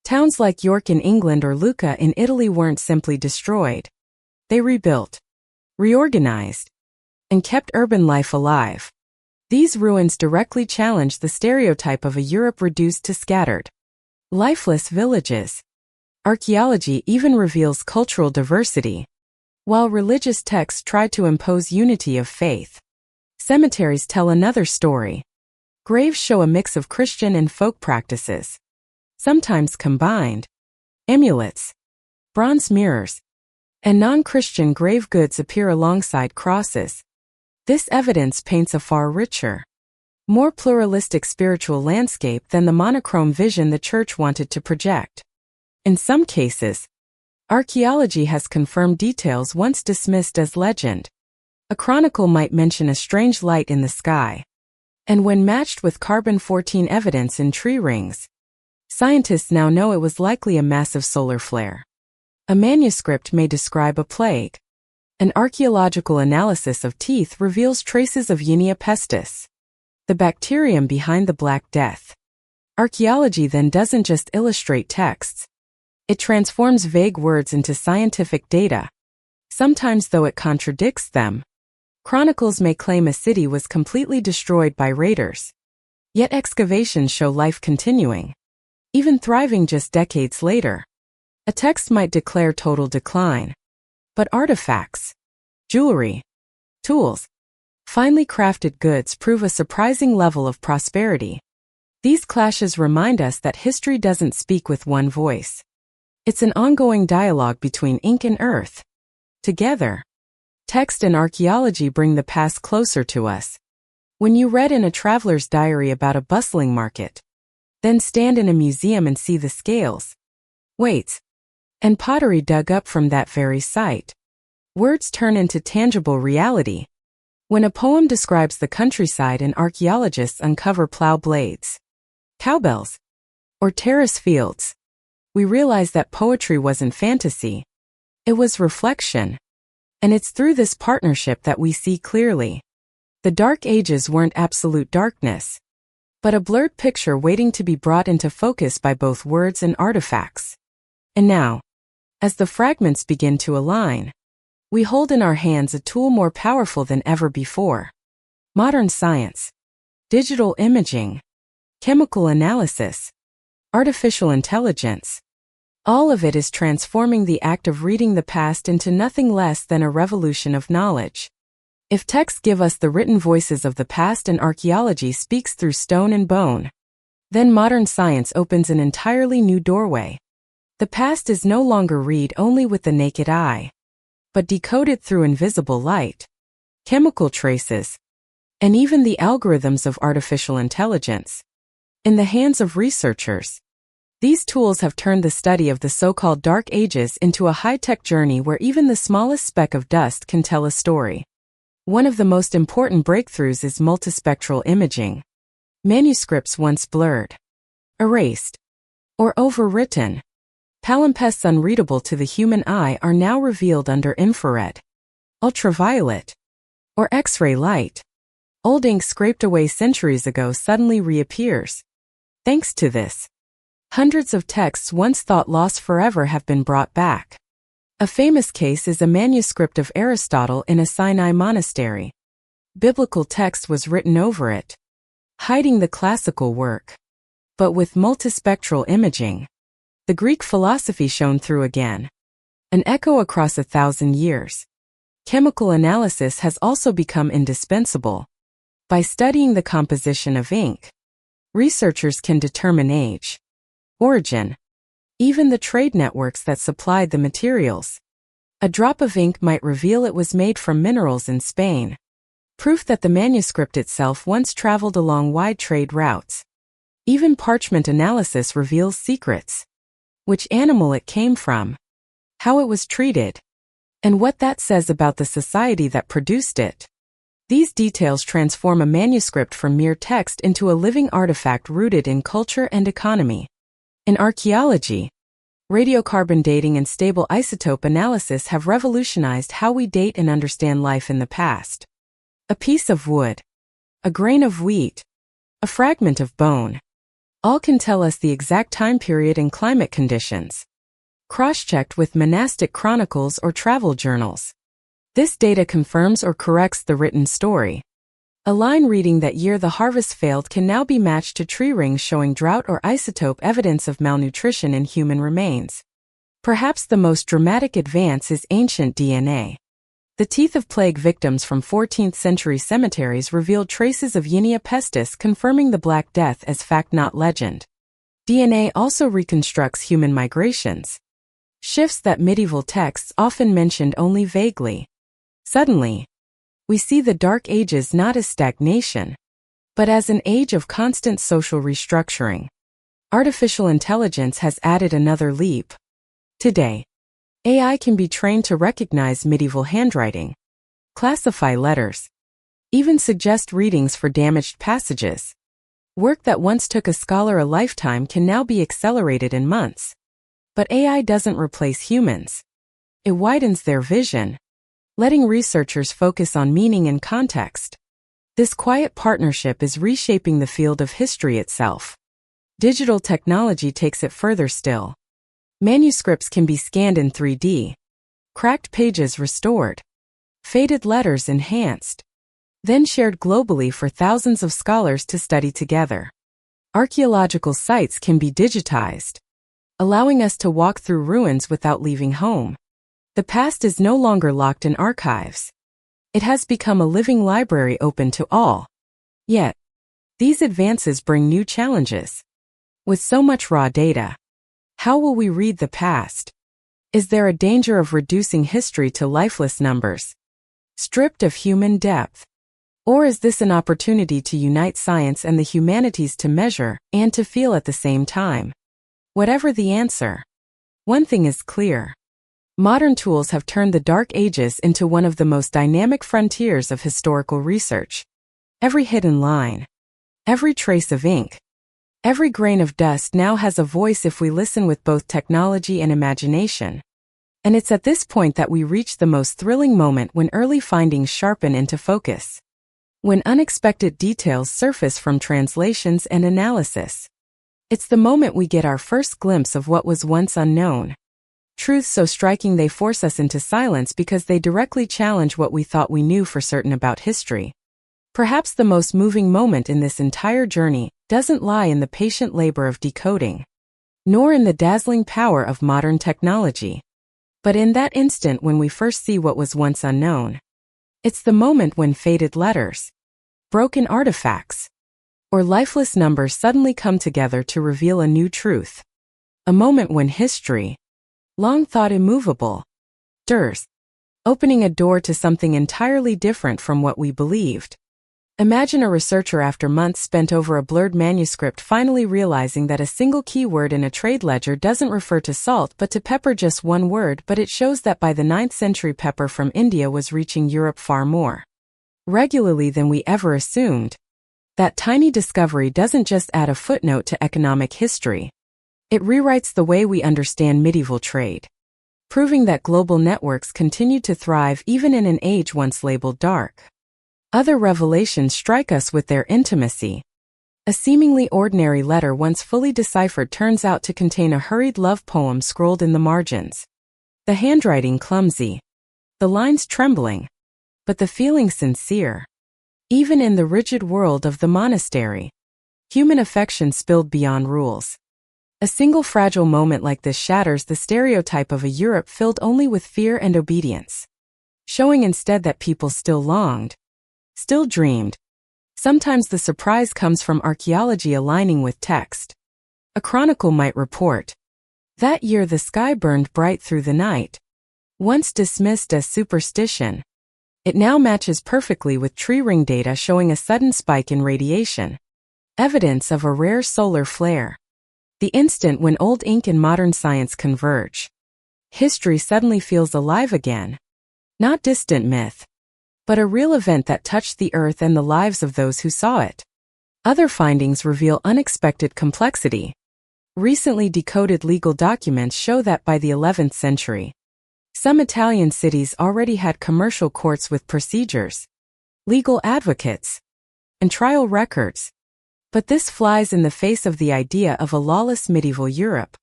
Towns like York in England or Lucca in Italy weren't simply destroyed. They rebuilt, reorganized, and kept urban life alive. These ruins directly challenge the stereotype of a Europe reduced to scattered, lifeless villages. Archaeology even reveals cultural diversity. While religious texts try to impose unity of faith, cemeteries tell another story. Graves show a mix of Christian and folk practices, sometimes combined. Amulets, bronze mirrors, and non-Christian grave goods appear alongside crosses. This evidence paints a far richer, more pluralistic spiritual landscape than the monochrome vision the Church wanted to project. In some cases, archaeology has confirmed details once dismissed as legend. A chronicle might mention a strange light in the sky, and when matched with carbon-14 evidence in tree rings, scientists now know it was likely a massive solar flare. A manuscript may describe a plague. An archaeological analysis of teeth reveals traces of Unea pestis, the bacterium behind the Black Death. Archaeology then doesn't just illustrate texts. It transforms vague words into scientific data. Sometimes, though it contradicts them, chronicles may claim a city was completely destroyed by raiders. Yet excavations show life continuing, even thriving just decades later. A text might declare total decline, but artifacts, jewelry, tools, finely crafted goods prove a surprising level of prosperity. These clashes remind us that history doesn't speak with one voice. It's an ongoing dialogue between ink and earth. Together, text and archaeology bring the past closer to us. When you read in a traveler's diary about a bustling market, then stand in a museum and see the scales, weights, and pottery dug up from that very site, words turn into tangible reality. When a poem describes the countryside and archaeologists uncover plow blades, cowbells, or terrace fields, we realize that poetry wasn't fantasy. It was reflection. And it's through this partnership that we see clearly. The Dark Ages weren't absolute darkness, but a blurred picture waiting to be brought into focus by both words and artifacts. And now, as the fragments begin to align, we hold in our hands a tool more powerful than ever before. Modern science, digital imaging, chemical analysis, artificial intelligence. All of it is transforming the act of reading the past into nothing less than a revolution of knowledge. If texts give us the written voices of the past and archaeology speaks through stone and bone, then modern science opens an entirely new doorway. The past is no longer read only with the naked eye, but decoded through invisible light, chemical traces, and even the algorithms of artificial intelligence. In the hands of researchers, these tools have turned the study of the so-called Dark Ages into a high-tech journey where even the smallest speck of dust can tell a story. One of the most important breakthroughs is multispectral imaging. Manuscripts once blurred, erased, or overwritten, palimpsests unreadable to the human eye are now revealed under infrared, ultraviolet, or X-ray light. Old ink scraped away centuries ago suddenly reappears. Thanks to this, hundreds of texts once thought lost forever have been brought back. A famous case is a manuscript of Aristotle in a Sinai monastery. Biblical text was written over it, hiding the classical work. But with multispectral imaging, the Greek philosophy shone through again. An echo across 1,000 years. Chemical analysis has also become indispensable. By studying the composition of ink, researchers can determine age, origin, even the trade networks that supplied the materials. A drop of ink might reveal it was made from minerals in Spain, proof that the manuscript itself once traveled along wide trade routes. Even parchment analysis reveals secrets: which animal it came from, how it was treated, and what that says about the society that produced it. These details transform a manuscript from mere text into a living artifact rooted in culture and economy. In archaeology, radiocarbon dating and stable isotope analysis have revolutionized how we date and understand life in the past. A piece of wood, a grain of wheat, a fragment of bone, all can tell us the exact time period and climate conditions, cross-checked with monastic chronicles or travel journals. This data confirms or corrects the written story. A line reading that year the harvest failed can now be matched to tree rings showing drought or isotope evidence of malnutrition in human remains. Perhaps the most dramatic advance is ancient DNA. The teeth of plague victims from 14th century cemeteries revealed traces of Yinia pestis, confirming the Black Death as fact not legend. DNA also reconstructs human migrations, shifts that medieval texts often mentioned only vaguely. Suddenly, we see the Dark Ages not as stagnation, but as an age of constant social restructuring. Artificial intelligence has added another leap. Today, AI can be trained to recognize medieval handwriting, classify letters, even suggest readings for damaged passages. Work that once took a scholar a lifetime can now be accelerated in months. But AI doesn't replace humans. It widens their vision, letting researchers focus on meaning and context. This quiet partnership is reshaping the field of history itself. Digital technology takes it further still. Manuscripts can be scanned in 3D, cracked pages restored, faded letters enhanced, then shared globally for thousands of scholars to study together. Archaeological sites can be digitized, allowing us to walk through ruins without leaving home. The past is no longer locked in archives. It has become a living library open to all. Yet, these advances bring new challenges. With so much raw data, how will we read the past? Is there a danger of reducing history to lifeless numbers, stripped of human depth? Or is this an opportunity to unite science and the humanities to measure and to feel at the same time? Whatever the answer, one thing is clear. Modern tools have turned the Dark Ages into one of the most dynamic frontiers of historical research. Every hidden line, every trace of ink, every grain of dust now has a voice if we listen with both technology and imagination. And it's at this point that we reach the most thrilling moment, when early findings sharpen into focus, when unexpected details surface from translations and analysis. It's the moment we get our first glimpse of what was once unknown. Truths so striking they force us into silence because they directly challenge what we thought we knew for certain about history. Perhaps the most moving moment in this entire journey doesn't lie in the patient labor of decoding, nor in the dazzling power of modern technology, but in that instant when we first see what was once unknown. It's the moment when faded letters, broken artifacts, or lifeless numbers suddenly come together to reveal a new truth. A moment when history, long thought immovable, stirs, opening a door to something entirely different from what we believed. Imagine a researcher after months spent over a blurred manuscript finally realizing that a single keyword in a trade ledger doesn't refer to salt but to pepper, just one word, but it shows that by the 9th century pepper from India was reaching Europe far more regularly than we ever assumed. That tiny discovery doesn't just add a footnote to economic history. It rewrites the way we understand medieval trade, proving that global networks continued to thrive even in an age once labeled dark. Other revelations strike us with their intimacy. A seemingly ordinary letter once fully deciphered turns out to contain a hurried love poem scrolled in the margins. The handwriting clumsy, the lines trembling, but the feeling sincere. Even in the rigid world of the monastery, human affection spilled beyond rules. A single fragile moment like this shatters the stereotype of a Europe filled only with fear and obedience, showing instead that people still longed, still dreamed. Sometimes the surprise comes from archaeology aligning with text. A chronicle might report, "That year the sky burned bright through the night." Once dismissed as superstition, it now matches perfectly with tree ring data showing a sudden spike in radiation, evidence of a rare solar flare. The instant when old ink and modern science converge, history suddenly feels alive again. Not distant myth, but a real event that touched the earth and the lives of those who saw it. Other findings reveal unexpected complexity. Recently decoded legal documents show that by the 11th century, some Italian cities already had commercial courts with procedures, legal advocates, and trial records. But this flies in the face of the idea of a lawless medieval Europe.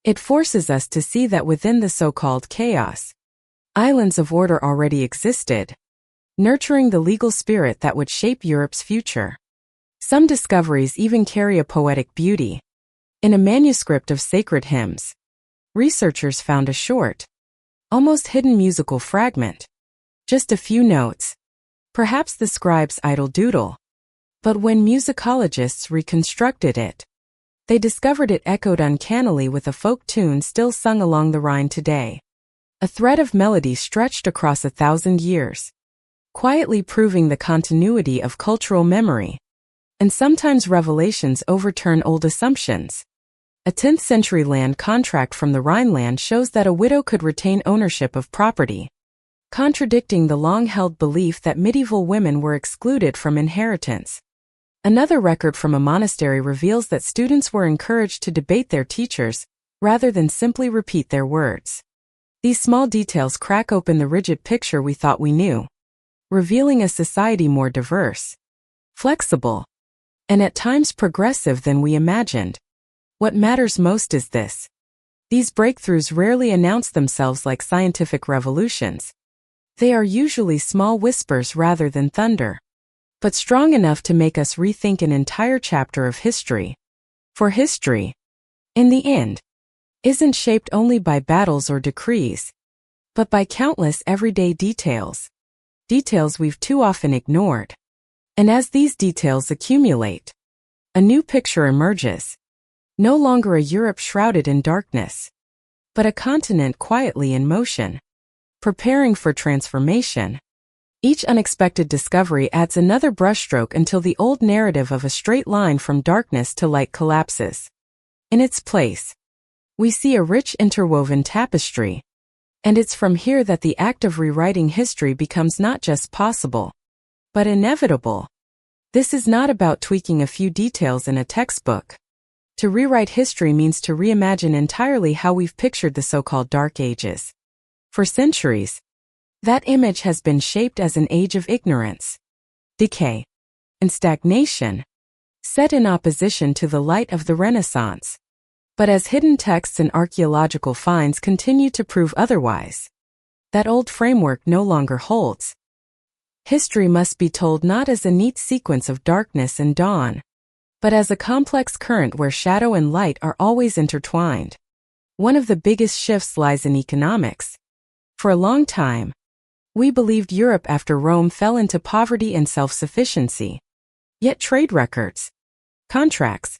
It forces us to see that within the so-called chaos, islands of order already existed, nurturing the legal spirit that would shape Europe's future. Some discoveries even carry a poetic beauty. In a manuscript of sacred hymns, researchers found a short, almost hidden musical fragment. Just a few notes. Perhaps the scribe's idle doodle. But when musicologists reconstructed it, they discovered it echoed uncannily with a folk tune still sung along the Rhine today. A thread of melody stretched across 1,000 years, quietly proving the continuity of cultural memory. And sometimes revelations overturn old assumptions. A 10th-century land contract from the Rhineland shows that a widow could retain ownership of property, contradicting the long-held belief that medieval women were excluded from inheritance. Another record from a monastery reveals that students were encouraged to debate their teachers, rather than simply repeat their words. These small details crack open the rigid picture we thought we knew, revealing a society more diverse, flexible, and at times progressive than we imagined. What matters most is this. These breakthroughs rarely announce themselves like scientific revolutions. They are usually small whispers rather than thunder, but strong enough to make us rethink an entire chapter of history. For history, in the end, isn't shaped only by battles or decrees, but by countless everyday details. Details we've too often ignored. And as these details accumulate, a new picture emerges. No longer a Europe shrouded in darkness, but a continent quietly in motion, preparing for transformation. Each unexpected discovery adds another brushstroke until the old narrative of a straight line from darkness to light collapses. In its place, we see a rich interwoven tapestry. And it's from here that the act of rewriting history becomes not just possible, but inevitable. This is not about tweaking a few details in a textbook. To rewrite history means to reimagine entirely how we've pictured the so-called Dark Ages. For centuries, that image has been shaped as an age of ignorance, decay, and stagnation, set in opposition to the light of the Renaissance. But as hidden texts and archaeological finds continue to prove otherwise, that old framework no longer holds. History must be told not as a neat sequence of darkness and dawn, but as a complex current where shadow and light are always intertwined. One of the biggest shifts lies in economics. For a long time, we believed Europe after Rome fell into poverty and self-sufficiency. Yet trade records, contracts,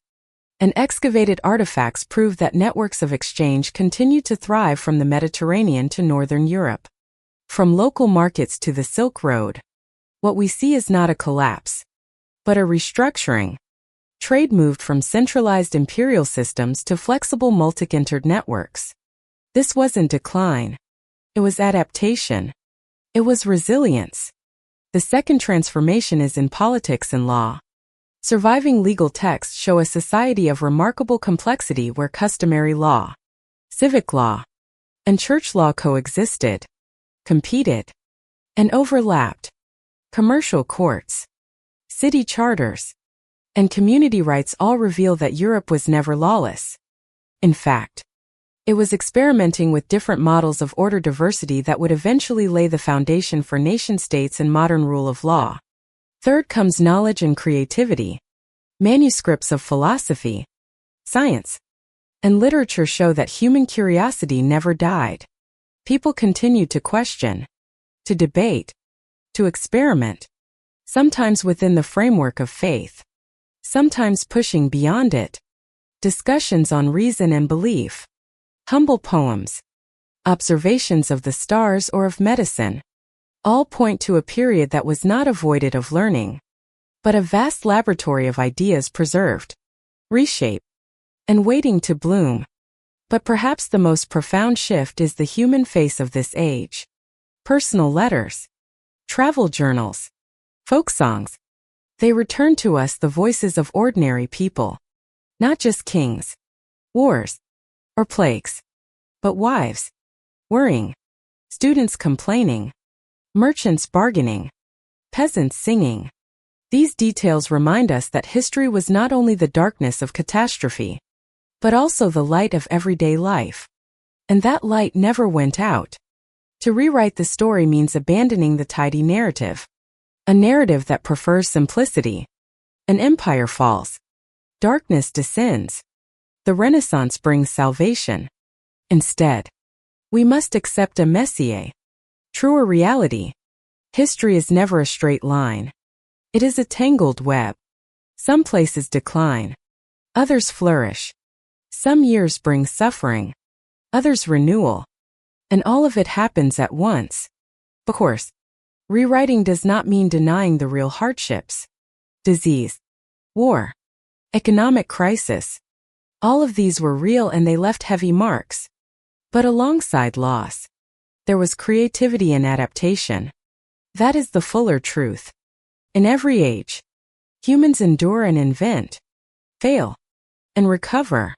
and excavated artifacts prove that networks of exchange continue to thrive from the Mediterranean to northern Europe. From local markets to the Silk Road, what we see is not a collapse, but a restructuring. Trade moved from centralized imperial systems to flexible multi-entered networks. This wasn't decline. It was adaptation. It was resilience. The second transformation is in politics and law. Surviving legal texts show a society of remarkable complexity where customary law, civic law, and church law coexisted, competed, and overlapped. Commercial courts, city charters, and community rights all reveal that Europe was never lawless. In fact, it was experimenting with different models of order diversity that would eventually lay the foundation for nation-states and modern rule of law. Third comes knowledge and creativity. Manuscripts of philosophy, science, and literature show that human curiosity never died. People continued to question, to debate, to experiment, sometimes within the framework of faith, sometimes pushing beyond it. Discussions on reason and belief, humble poems, observations of the stars or of medicine, all point to a period that was not avoided of learning, but a vast laboratory of ideas preserved, reshaped, and waiting to bloom. But perhaps the most profound shift is the human face of this age. Personal letters, travel journals, folk songs. They return to us the voices of ordinary people. Not just kings, wars, or plagues, but wives, worrying, students complaining, merchants bargaining, peasants singing. These details remind us that history was not only the darkness of catastrophe, but also the light of everyday life. And that light never went out. To rewrite the story means abandoning the tidy narrative. A narrative that prefers simplicity. An empire falls. Darkness descends. The Renaissance brings salvation. Instead, we must accept a messier, truer reality. History is never a straight line. It is a tangled web. Some places decline. Others flourish. Some years bring suffering. Others renewal. And all of it happens at once. Of course, rewriting does not mean denying the real hardships. Disease, war, economic crisis. All of these were real and they left heavy marks. But alongside loss, there was creativity and adaptation. That is the fuller truth. In every age, humans endure and invent, fail, and recover.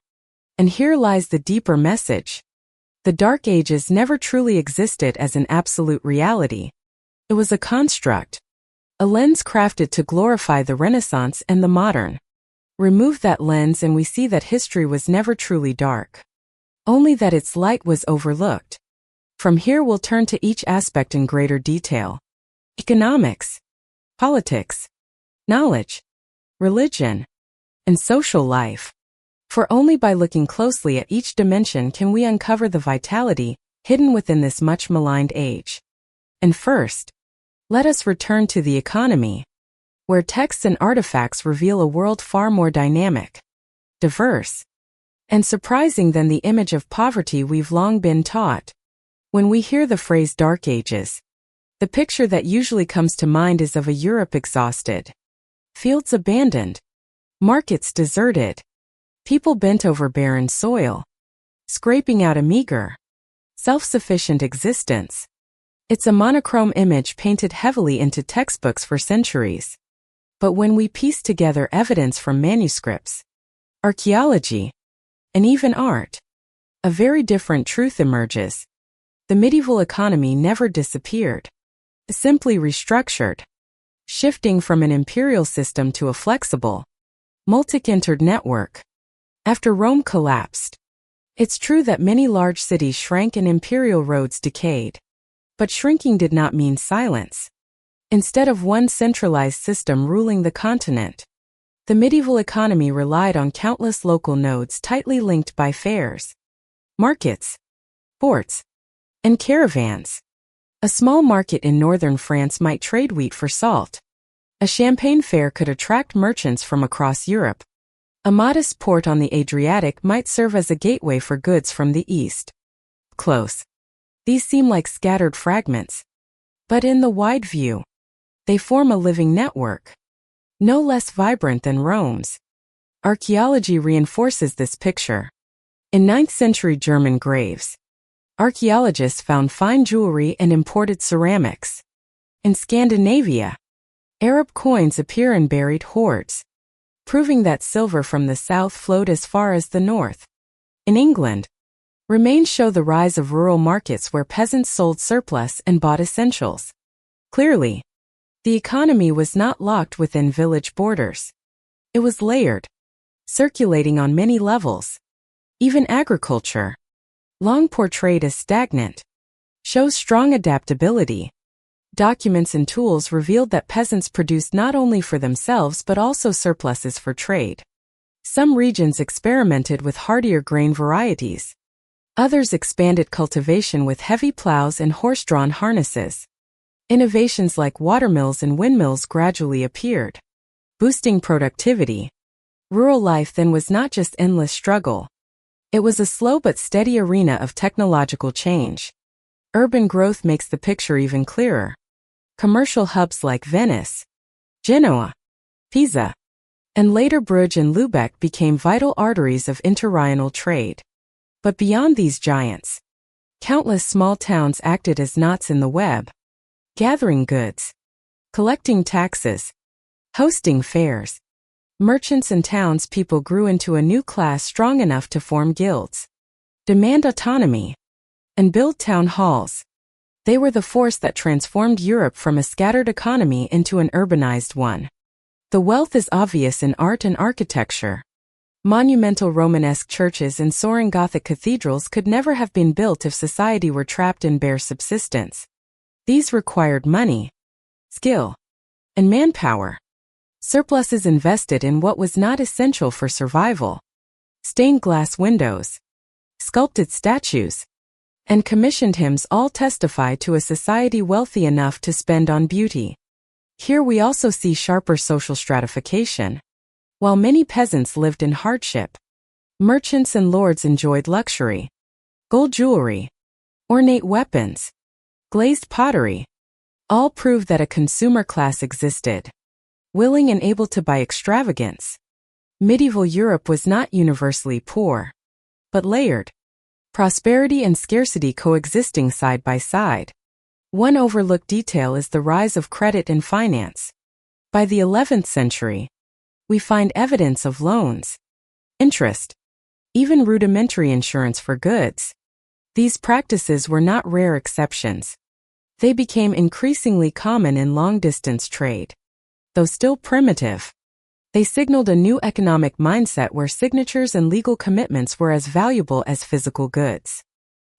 And here lies the deeper message. The Dark Ages never truly existed as an absolute reality. It was a construct, a lens crafted to glorify the Renaissance and the modern. Remove that lens and we see that history was never truly dark. Only that its light was overlooked. From here we'll turn to each aspect in greater detail. Economics, politics, knowledge, religion, and social life. For only by looking closely at each dimension can we uncover the vitality hidden within this much maligned age. And first, let us return to the economy, where texts and artifacts reveal a world far more dynamic, diverse, and surprising than the image of poverty we've long been taught. When we hear the phrase Dark Ages, the picture that usually comes to mind is of a Europe exhausted, fields abandoned, markets deserted, people bent over barren soil, scraping out a meager, self-sufficient existence. It's a monochrome image painted heavily into textbooks for centuries. But when we piece together evidence from manuscripts, archaeology, and even art, a very different truth emerges. The medieval economy never disappeared. It simply restructured, shifting from an imperial system to a flexible, multi-entered network. After Rome collapsed, it's true that many large cities shrank and imperial roads decayed. But shrinking did not mean silence. Instead of one centralized system ruling the continent, the medieval economy relied on countless local nodes tightly linked by fairs, markets, ports, and caravans. A small market in northern France might trade wheat for salt. A Champagne fair could attract merchants from across Europe. A modest port on the Adriatic might serve as a gateway for goods from the east. Close. These seem like scattered fragments. But in the wide view, they form a living network, no less vibrant than Rome's. Archaeology reinforces this picture. In 9th century German graves, archaeologists found fine jewelry and imported ceramics. In Scandinavia, Arab coins appear in buried hoards, proving that silver from the south flowed as far as the north. In England, remains show the rise of rural markets where peasants sold surplus and bought essentials. Clearly, the economy was not locked within village borders. It was layered, circulating on many levels. Even agriculture, long portrayed as stagnant, shows strong adaptability. Documents and tools revealed that peasants produced not only for themselves but also surpluses for trade. Some regions experimented with hardier grain varieties. Others expanded cultivation with heavy plows and horse-drawn harnesses. Innovations like watermills and windmills gradually appeared, boosting productivity. Rural life then was not just endless struggle. It was a slow but steady arena of technological change. Urban growth makes the picture even clearer. Commercial hubs like Venice, Genoa, Pisa, and later Bruges and Lübeck became vital arteries of interregional trade. But beyond these giants, countless small towns acted as knots in the web. gathering goods, collecting taxes, hosting fairs. Merchants and townspeople grew into a new class strong enough to form guilds, demand autonomy, and build town halls. They were the force that transformed Europe from a scattered economy into an urbanized one. The wealth is obvious in art and architecture. Monumental Romanesque churches and soaring Gothic cathedrals could never have been built if society were trapped in bare subsistence. These required money, skill, and manpower. Surpluses invested in what was not essential for survival. Stained glass windows, sculpted statues, and commissioned hymns all testify to a society wealthy enough to spend on beauty. Here we also see sharper social stratification. While many peasants lived in hardship, merchants and lords enjoyed luxury. Gold jewelry, ornate weapons, glazed pottery, all prove that a consumer class existed, willing and able to buy extravagance. Medieval Europe was not universally poor, but layered. Prosperity and scarcity coexisting side by side. One overlooked detail is the rise of credit and finance. By the 11th century, we find evidence of loans, interest, even rudimentary insurance for goods. These practices were not rare exceptions. They became increasingly common in long-distance trade. Though still primitive, they signaled a new economic mindset where signatures and legal commitments were as valuable as physical goods.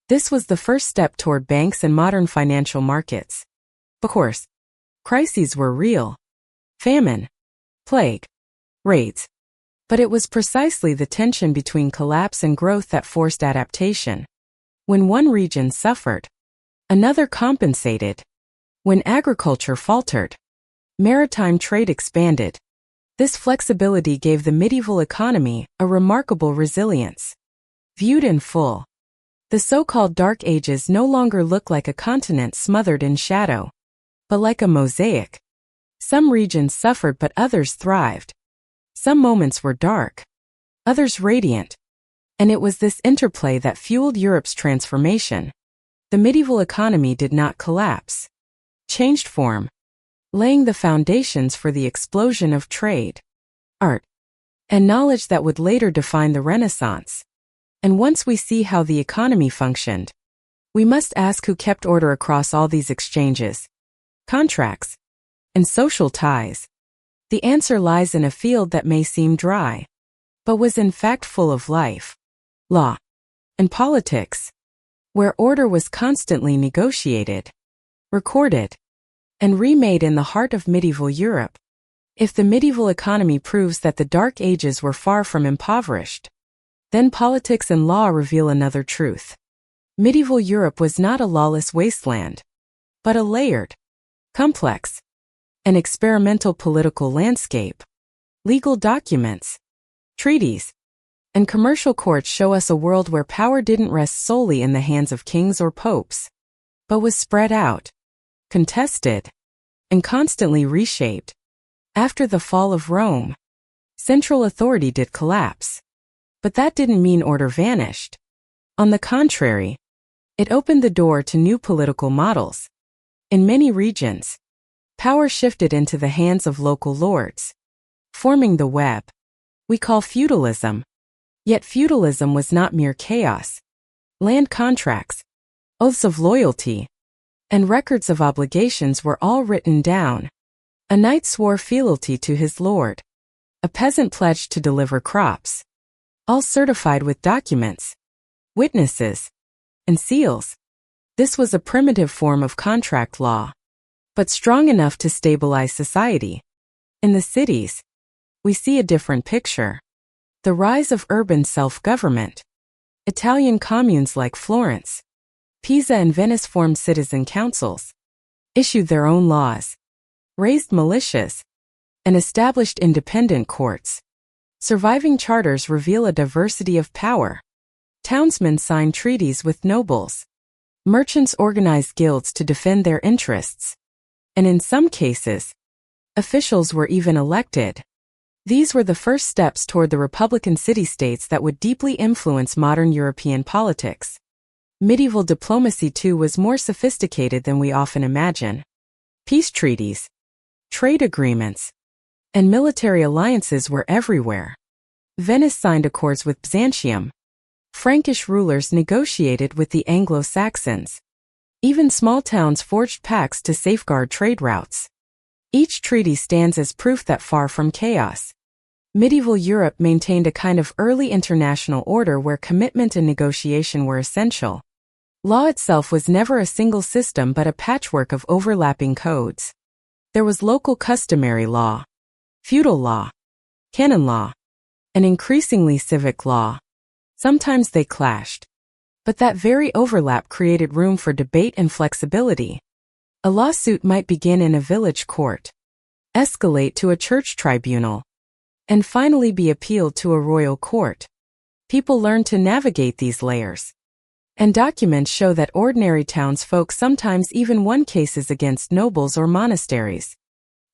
This was the first step toward banks and modern financial markets. Of course, crises were real. Famine, plague, raids. But it was precisely the tension between collapse and growth that forced adaptation. When one region suffered, another compensated. When agriculture faltered, maritime trade expanded. This flexibility gave the medieval economy a remarkable resilience. Viewed in full, the so-called Dark Ages no longer look like a continent smothered in shadow, but like a mosaic. Some regions suffered but others thrived. Some moments were dark, others radiant. And it was this interplay that fueled Europe's transformation. The medieval economy did not collapse, changed form, laying the foundations for the explosion of trade, art, and knowledge that would later define the Renaissance. And once we see how the economy functioned, we must ask who kept order across all these exchanges, contracts, and social ties. The answer lies in a field that may seem dry, but was in fact full of life, law, and politics, where order was constantly negotiated, recorded, and remade in the heart of medieval Europe. If the medieval economy proves that the Dark Ages were far from impoverished, then politics and law reveal another truth. Medieval Europe was not a lawless wasteland, but a layered, complex, and experimental political landscape. Legal documents, treaties, and commercial courts show us a world where power didn't rest solely in the hands of kings or popes, but was spread out, contested, and constantly reshaped. After the fall of Rome, central authority did collapse. But that didn't mean order vanished. On the contrary, it opened the door to new political models. In many regions, power shifted into the hands of local lords, forming the web we call feudalism. Yet feudalism was not mere chaos. Land contracts, oaths of loyalty, and records of obligations were all written down. A knight swore fealty to his lord. A peasant pledged to deliver crops. All certified with documents, witnesses, and seals. This was a primitive form of contract law, but strong enough to stabilize society. In the cities, we see a different picture. The rise of urban self-government. Italian communes like Florence, Pisa and Venice formed citizen councils, issued their own laws, raised militias, and established independent courts. Surviving charters reveal a diversity of power. Townsmen signed treaties with nobles. Merchants organized guilds to defend their interests. And in some cases, officials were even elected. These were the first steps toward the republican city-states that would deeply influence modern European politics. Medieval diplomacy too was more sophisticated than we often imagine. Peace treaties, trade agreements, and military alliances were everywhere. Venice signed accords with Byzantium. Frankish rulers negotiated with the Anglo-Saxons. Even small towns forged pacts to safeguard trade routes. Each treaty stands as proof that far from chaos, medieval Europe maintained a kind of early international order where commitment and negotiation were essential. Law itself was never a single system but a patchwork of overlapping codes. There was local customary law, feudal law, canon law, and increasingly civic law. Sometimes they clashed. But that very overlap created room for debate and flexibility. A lawsuit might begin in a village court, escalate to a church tribunal, and finally be appealed to a royal court. People learned to navigate these layers. And documents show that ordinary townsfolk sometimes even won cases against nobles or monasteries.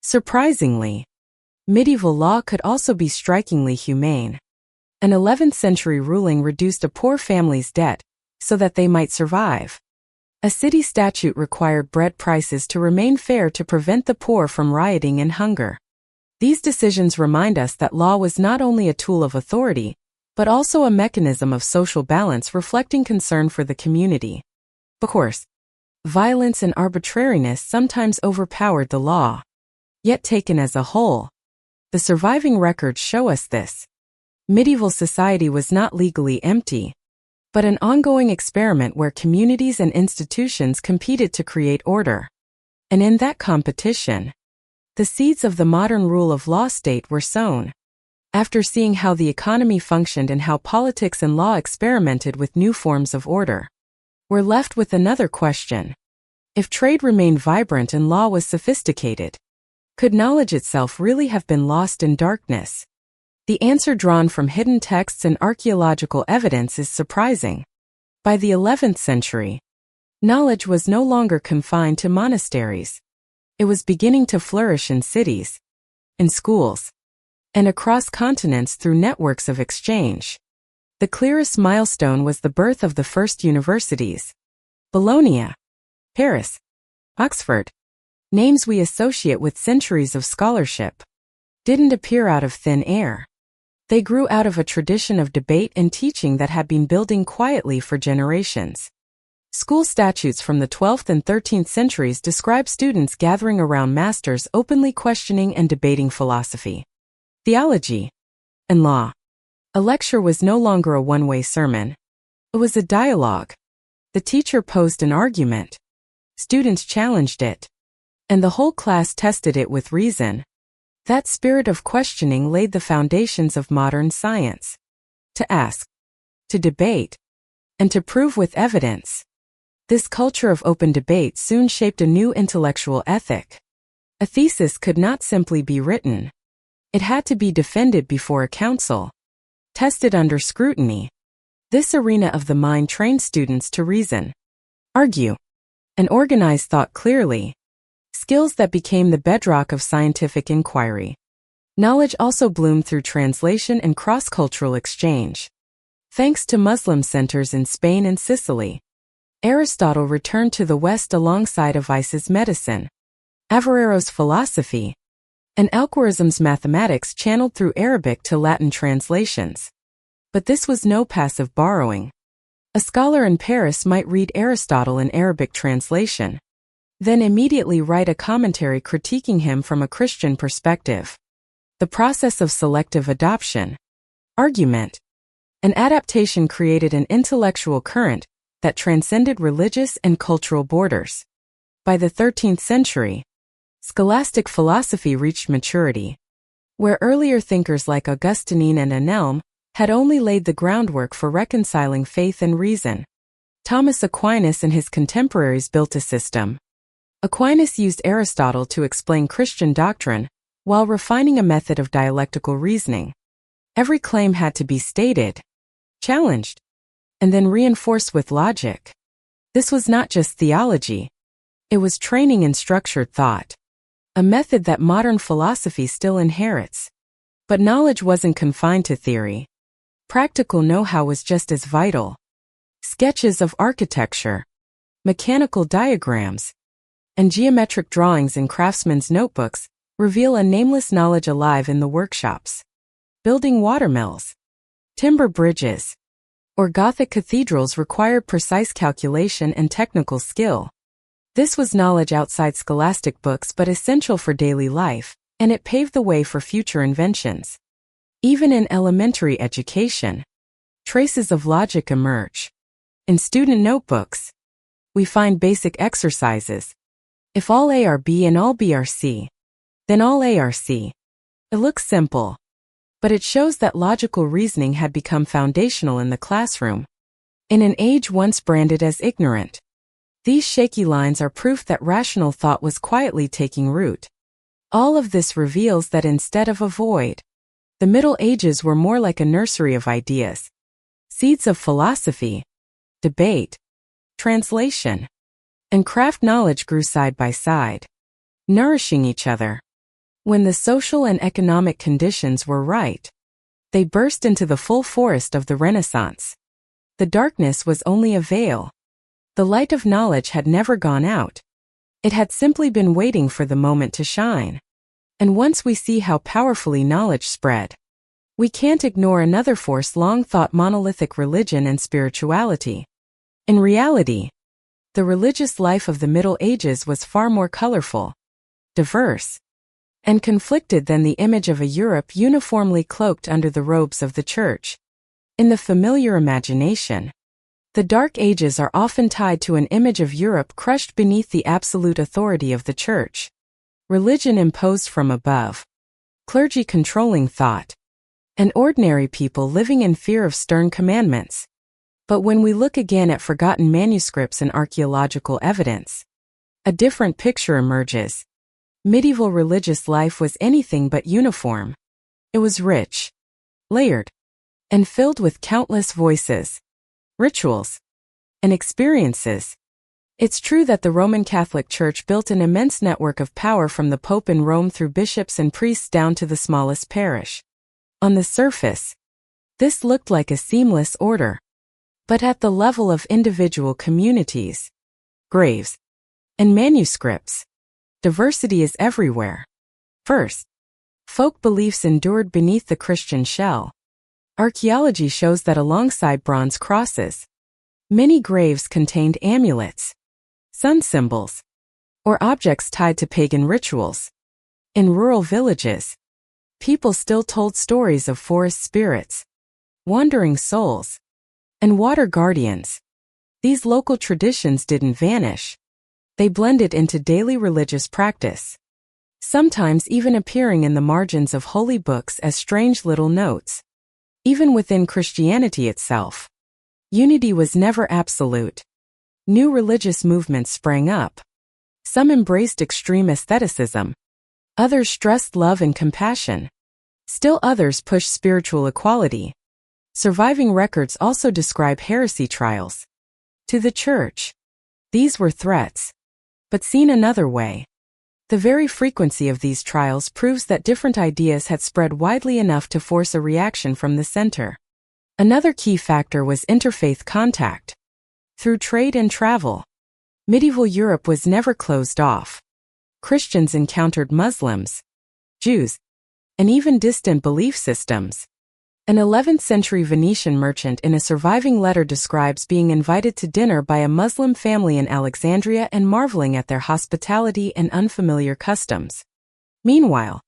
Surprisingly, medieval law could also be strikingly humane. An 11th century ruling reduced a poor family's debt so that they might survive. A city statute required bread prices to remain fair to prevent the poor from rioting and hunger. These decisions remind us that law was not only a tool of authority, but also a mechanism of social balance reflecting concern for the community. Of course, violence and arbitrariness sometimes overpowered the law. Yet taken as a whole, the surviving records show us this. Medieval society was not legally empty, but an ongoing experiment where communities and institutions competed to create order. And in that competition, the seeds of the modern rule of law state were sown. After seeing how the economy functioned and how politics and law experimented with new forms of order, we're left with another question. If trade remained vibrant and law was sophisticated, could knowledge itself really have been lost in darkness? The answer drawn from hidden texts and archaeological evidence is surprising. By the 11th century, knowledge was no longer confined to monasteries. It was beginning to flourish in cities, in schools, and across continents through networks of exchange. The clearest milestone was the birth of the first universities. Bologna, Paris, Oxford, names we associate with centuries of scholarship, didn't appear out of thin air. They grew out of a tradition of debate and teaching that had been building quietly for generations. School statutes from the 12th and 13th centuries describe students gathering around masters openly questioning and debating philosophy, theology, and law. A lecture was no longer a one-way sermon. It was a dialogue. The teacher posed an argument. Students challenged it. And the whole class tested it with reason. That spirit of questioning laid the foundations of modern science. To ask, to debate, and to prove with evidence. This culture of open debate soon shaped a new intellectual ethic. A thesis could not simply be written. It had to be defended before a council, tested under scrutiny. This arena of the mind trained students to reason, argue, and organize thought clearly. Skills that became the bedrock of scientific inquiry. Knowledge also bloomed through translation and cross-cultural exchange. Thanks to Muslim centers in Spain and Sicily, Aristotle returned to the West alongside Avicenna's medicine, Averro's philosophy, and Al-Khwarizm's mathematics channeled through Arabic to Latin translations. But this was no passive borrowing. A scholar in Paris might read Aristotle in Arabic translation, then immediately write a commentary critiquing him from a Christian perspective. The process of selective adoption, argument, and adaptation created an intellectual current that transcended religious and cultural borders. By the 13th century, scholastic philosophy reached maturity, where earlier thinkers like Augustine and Anselm had only laid the groundwork for reconciling faith and reason. Thomas Aquinas and his contemporaries built a system. Aquinas used Aristotle to explain Christian doctrine, while refining a method of dialectical reasoning. Every claim had to be stated, challenged, and then reinforced with logic. This was not just theology. It was training in structured thought, a method that modern philosophy still inherits. But knowledge wasn't confined to theory. Practical know-how was just as vital. Sketches of architecture, mechanical diagrams, and geometric drawings in craftsmen's notebooks reveal a nameless knowledge alive in the workshops. Building watermills, timber bridges, or Gothic cathedrals required precise calculation and technical skill. This was knowledge outside scholastic books but essential for daily life, and it paved the way for future inventions. Even in elementary education, traces of logic emerge. In student notebooks, we find basic exercises. If all A are B and all B are C, then all A are C. It looks simple, but it shows that logical reasoning had become foundational in the classroom. In an age once branded as ignorant, these shaky lines are proof that rational thought was quietly taking root. All of this reveals that instead of a void, the Middle Ages were more like a nursery of ideas. Seeds of philosophy, debate, translation, and craft knowledge grew side by side, nourishing each other. When the social and economic conditions were right, they burst into the full forest of the Renaissance. The darkness was only a veil. The light of knowledge had never gone out. It had simply been waiting for the moment to shine. And once we see how powerfully knowledge spread, we can't ignore another force long thought monolithic: religion and spirituality. In reality, the religious life of the Middle Ages was far more colorful, diverse, and conflicted than the image of a Europe uniformly cloaked under the robes of the Church. In the familiar imagination, the Dark Ages are often tied to an image of Europe crushed beneath the absolute authority of the Church. Religion imposed from above, clergy controlling thought, and ordinary people living in fear of stern commandments. But when we look again at forgotten manuscripts and archaeological evidence, a different picture emerges. Medieval religious life was anything but uniform. It was rich, layered, and filled with countless voices, rituals, and experiences. It's true that the Roman Catholic Church built an immense network of power from the Pope in Rome through bishops and priests down to the smallest parish. On the surface, this looked like a seamless order. But at the level of individual communities, graves, and manuscripts, diversity is everywhere. First, folk beliefs endured beneath the Christian shell. Archaeology shows that alongside bronze crosses, many graves contained amulets, sun symbols, or objects tied to pagan rituals. In rural villages, people still told stories of forest spirits, wandering souls, and water guardians. These local traditions didn't vanish. They blended into daily religious practice, sometimes even appearing in the margins of holy books as strange little notes. Even within Christianity itself, unity was never absolute. New religious movements sprang up. Some embraced extreme aestheticism. Others stressed love and compassion. Still others pushed spiritual equality. Surviving records also describe heresy trials. To the Church, these were threats. But seen another way, the very frequency of these trials proves that different ideas had spread widely enough to force a reaction from the center. Another key factor was interfaith contact. Through trade and travel, medieval Europe was never closed off. Christians encountered Muslims, Jews, and even distant belief systems. An 11th century Venetian merchant in a surviving letter describes being invited to dinner by a Muslim family in Alexandria and marveling at their hospitality and unfamiliar customs. Meanwhile,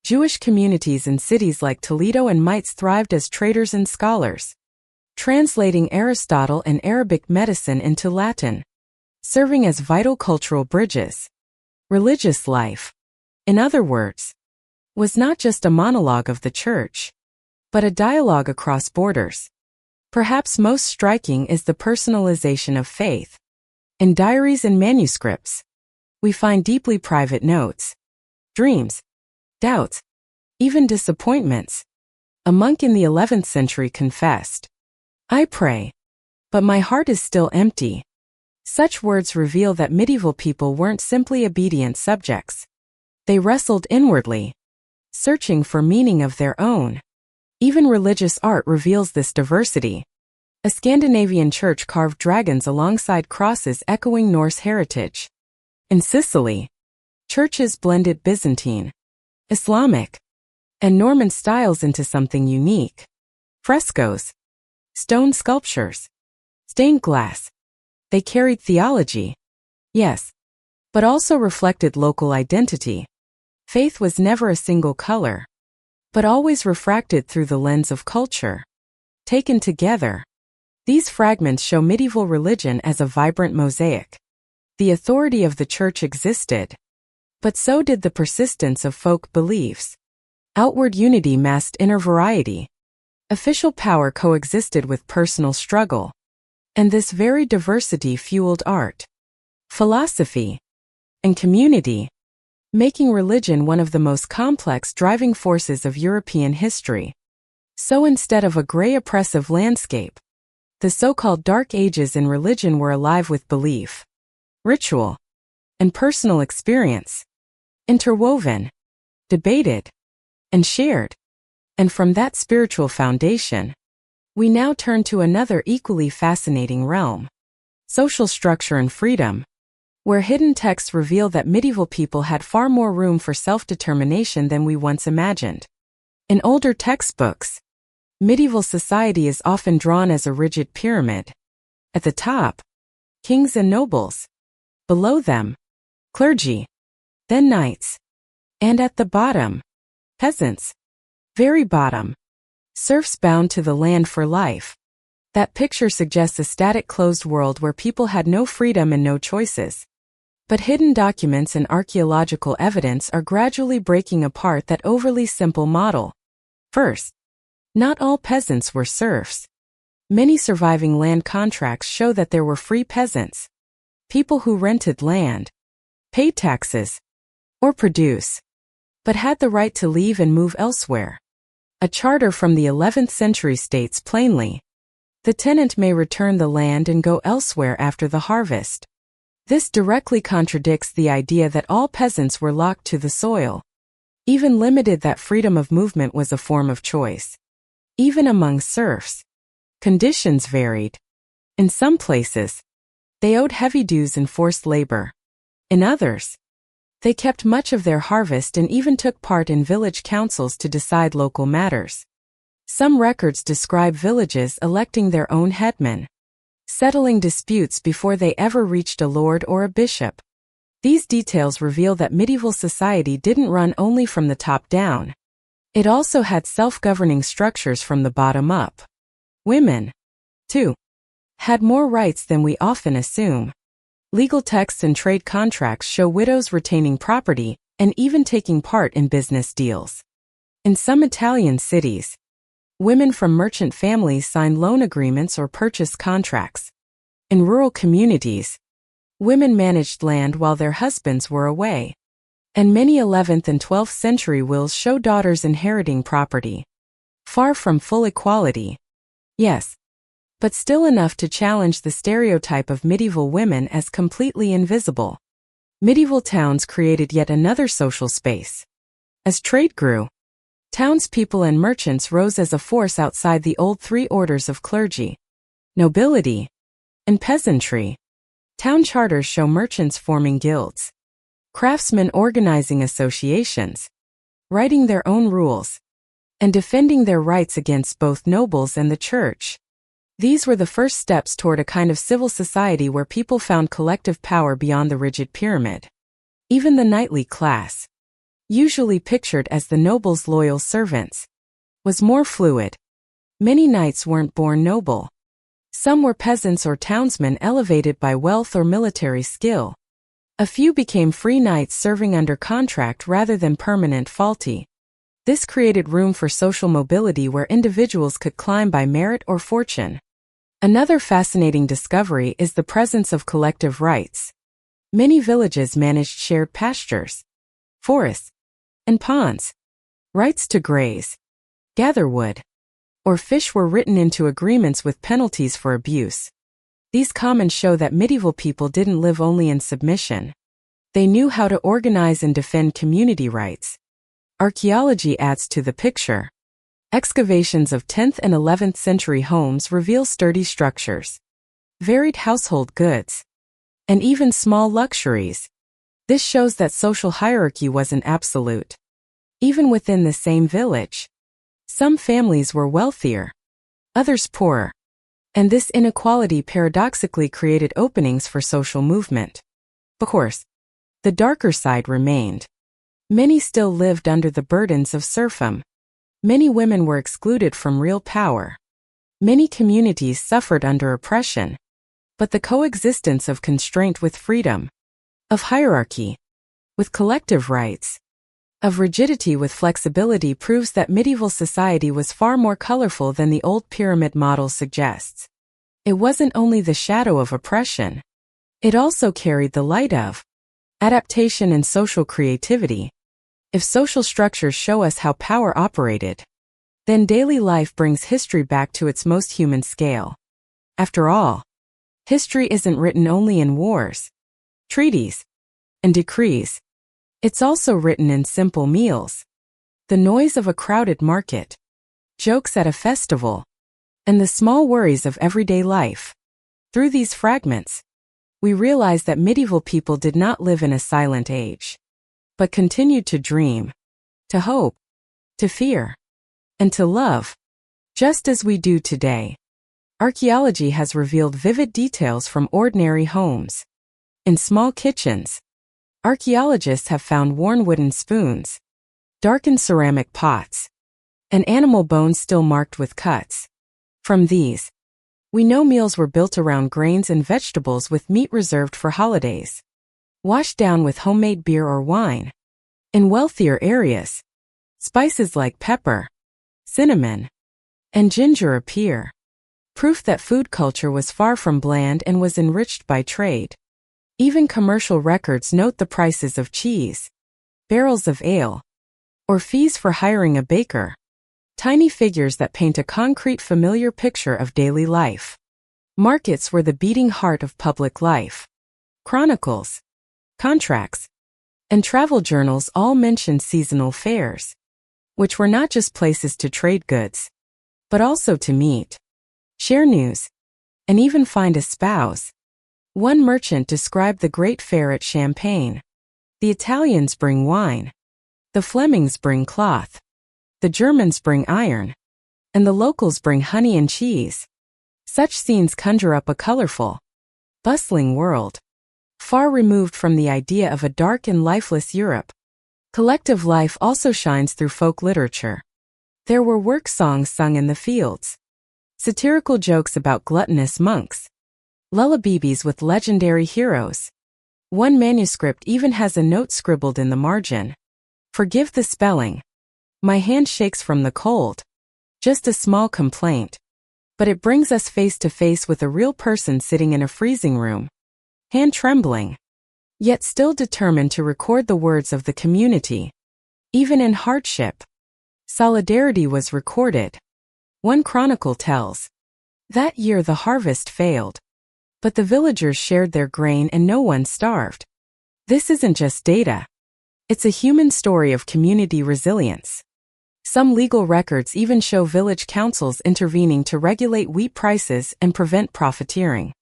Jewish communities in cities like Toledo and Mainz thrived as traders and scholars, translating Aristotle and Arabic medicine into Latin, serving as vital cultural bridges. Religious life, in other words, was not just a monologue of the Church, but a dialogue across borders. Perhaps most striking is the personalization of faith. In diaries and manuscripts, we find deeply private notes, dreams, doubts, even disappointments. A monk in the 11th century confessed, "I pray, but my heart is still empty." Such words reveal that medieval people weren't simply obedient subjects. They wrestled inwardly, searching for meaning of their own. Even religious art reveals this diversity. A Scandinavian church carved dragons alongside crosses echoing Norse heritage. In Sicily, churches blended Byzantine, Islamic, and Norman styles into something unique. Frescoes, stone sculptures, stained glass. They carried theology, yes, but also reflected local identity. Faith was never a single color, but always refracted through the lens of culture. Taken together, these fragments show medieval religion as a vibrant mosaic. The authority of the church existed, but so did the persistence of folk beliefs. Outward unity masked inner variety. Official power coexisted with personal struggle. And this very diversity fueled art, philosophy, and community, making religion one of the most complex driving forces of European history. So instead of a gray oppressive landscape, the so-called Dark Ages in religion were alive with belief, ritual, and personal experience, interwoven, debated, and shared. And from that spiritual foundation, we now turn to another equally fascinating realm, social structure and freedom, where hidden texts reveal that medieval people had far more room for self-determination than we once imagined. In older textbooks, medieval society is often drawn as a rigid pyramid. At the top, kings and nobles. Below them, clergy, then knights. And at the bottom, peasants. Very bottom, serfs bound to the land for life. That picture suggests a static closed world where people had no freedom and no choices. But hidden documents and archaeological evidence are gradually breaking apart that overly simple model. First, not all peasants were serfs. Many surviving land contracts show that there were free peasants, people who rented land, paid taxes, or produce, but had the right to leave and move elsewhere. A charter from the 11th century states plainly, the tenant may return the land and go elsewhere after the harvest. This directly contradicts the idea that all peasants were locked to the soil. Even limited that freedom of movement was a form of choice. Even among serfs, conditions varied. In some places, they owed heavy dues and forced labor. In others, they kept much of their harvest and even took part in village councils to decide local matters. Some records describe villages electing their own headman, settling disputes before they ever reached a lord or a bishop. These details reveal that medieval society didn't run only from the top down. It also had self-governing structures from the bottom up. Women, too, had more rights than we often assume. Legal texts and trade contracts show widows retaining property and even taking part in business deals. In some Italian cities, women from merchant families signed loan agreements or purchase contracts. In rural communities, women managed land while their husbands were away. And many 11th and 12th century wills show daughters inheriting property. Far from full equality, yes, but still enough to challenge the stereotype of medieval women as completely invisible. Medieval towns created yet another social space. As trade grew, townspeople and merchants rose as a force outside the old three orders of clergy, nobility, and peasantry. Town charters show merchants forming guilds, craftsmen organizing associations, writing their own rules, and defending their rights against both nobles and the church. These were the first steps toward a kind of civil society where people found collective power beyond the rigid pyramid. Even the knightly class, usually pictured as the noble's loyal servants, was more fluid. Many knights weren't born noble. Some were peasants or townsmen elevated by wealth or military skill. A few became free knights serving under contract rather than permanent fealty. This created room for social mobility where individuals could climb by merit or fortune. Another fascinating discovery is the presence of collective rights. Many villages managed shared pastures, forests, and ponds. Rights to graze, gather wood, or fish were written into agreements with penalties for abuse. These comments show that medieval people didn't live only in submission. They knew how to organize and defend community rights. Archaeology adds to the picture. Excavations of 10th and 11th century homes reveal sturdy structures, varied household goods, and even small luxuries. This shows that social hierarchy wasn't absolute. Even within the same village, some families were wealthier, others poorer, and this inequality paradoxically created openings for social movement. Of course, the darker side remained. Many still lived under the burdens of serfdom. Many women were excluded from real power. Many communities suffered under oppression. But the coexistence of constraint with freedom, of hierarchy with collective rights, of rigidity with flexibility proves that medieval society was far more colorful than the old pyramid model suggests. It wasn't only the shadow of oppression. It also carried the light of adaptation and social creativity. If social structures show us how power operated, then daily life brings history back to its most human scale. After all, history isn't written only in wars, treaties, and decrees. It's also written in simple meals, the noise of a crowded market, jokes at a festival, and the small worries of everyday life. Through these fragments, we realize that medieval people did not live in a silent age, but continued to dream, to hope, to fear, and to love, just as we do today. Archaeology has revealed vivid details from ordinary homes. In small kitchens, archaeologists have found worn wooden spoons, darkened ceramic pots, and animal bones still marked with cuts. From these, we know meals were built around grains and vegetables with meat reserved for holidays, washed down with homemade beer or wine. In wealthier areas, spices like pepper, cinnamon, and ginger appear, proof that food culture was far from bland and was enriched by trade. Even commercial records note the prices of cheese, barrels of ale, or fees for hiring a baker. Tiny figures that paint a concrete familiar picture of daily life. Markets were the beating heart of public life. Chronicles, contracts, and travel journals all mention seasonal fairs, which were not just places to trade goods, but also to meet, share news, and even find a spouse. One merchant described the great fair at Champagne. The Italians bring wine. The Flemings bring cloth. The Germans bring iron. And the locals bring honey and cheese. Such scenes conjure up a colorful, bustling world, far removed from the idea of a dark and lifeless Europe. Collective life also shines through folk literature. There were work songs sung in the fields, satirical jokes about gluttonous monks, lullabies with legendary heroes. One manuscript even has a note scribbled in the margin. Forgive the spelling. My hand shakes from the cold. Just a small complaint. But it brings us face to face with a real person sitting in a freezing room, hand trembling, yet still determined to record the words of the community. Even in hardship, solidarity was recorded. One chronicle tells, that year the harvest failed, but the villagers shared their grain and no one starved. This isn't just data. It's a human story of community resilience. Some legal records even show village councils intervening to regulate wheat prices and prevent profiteering.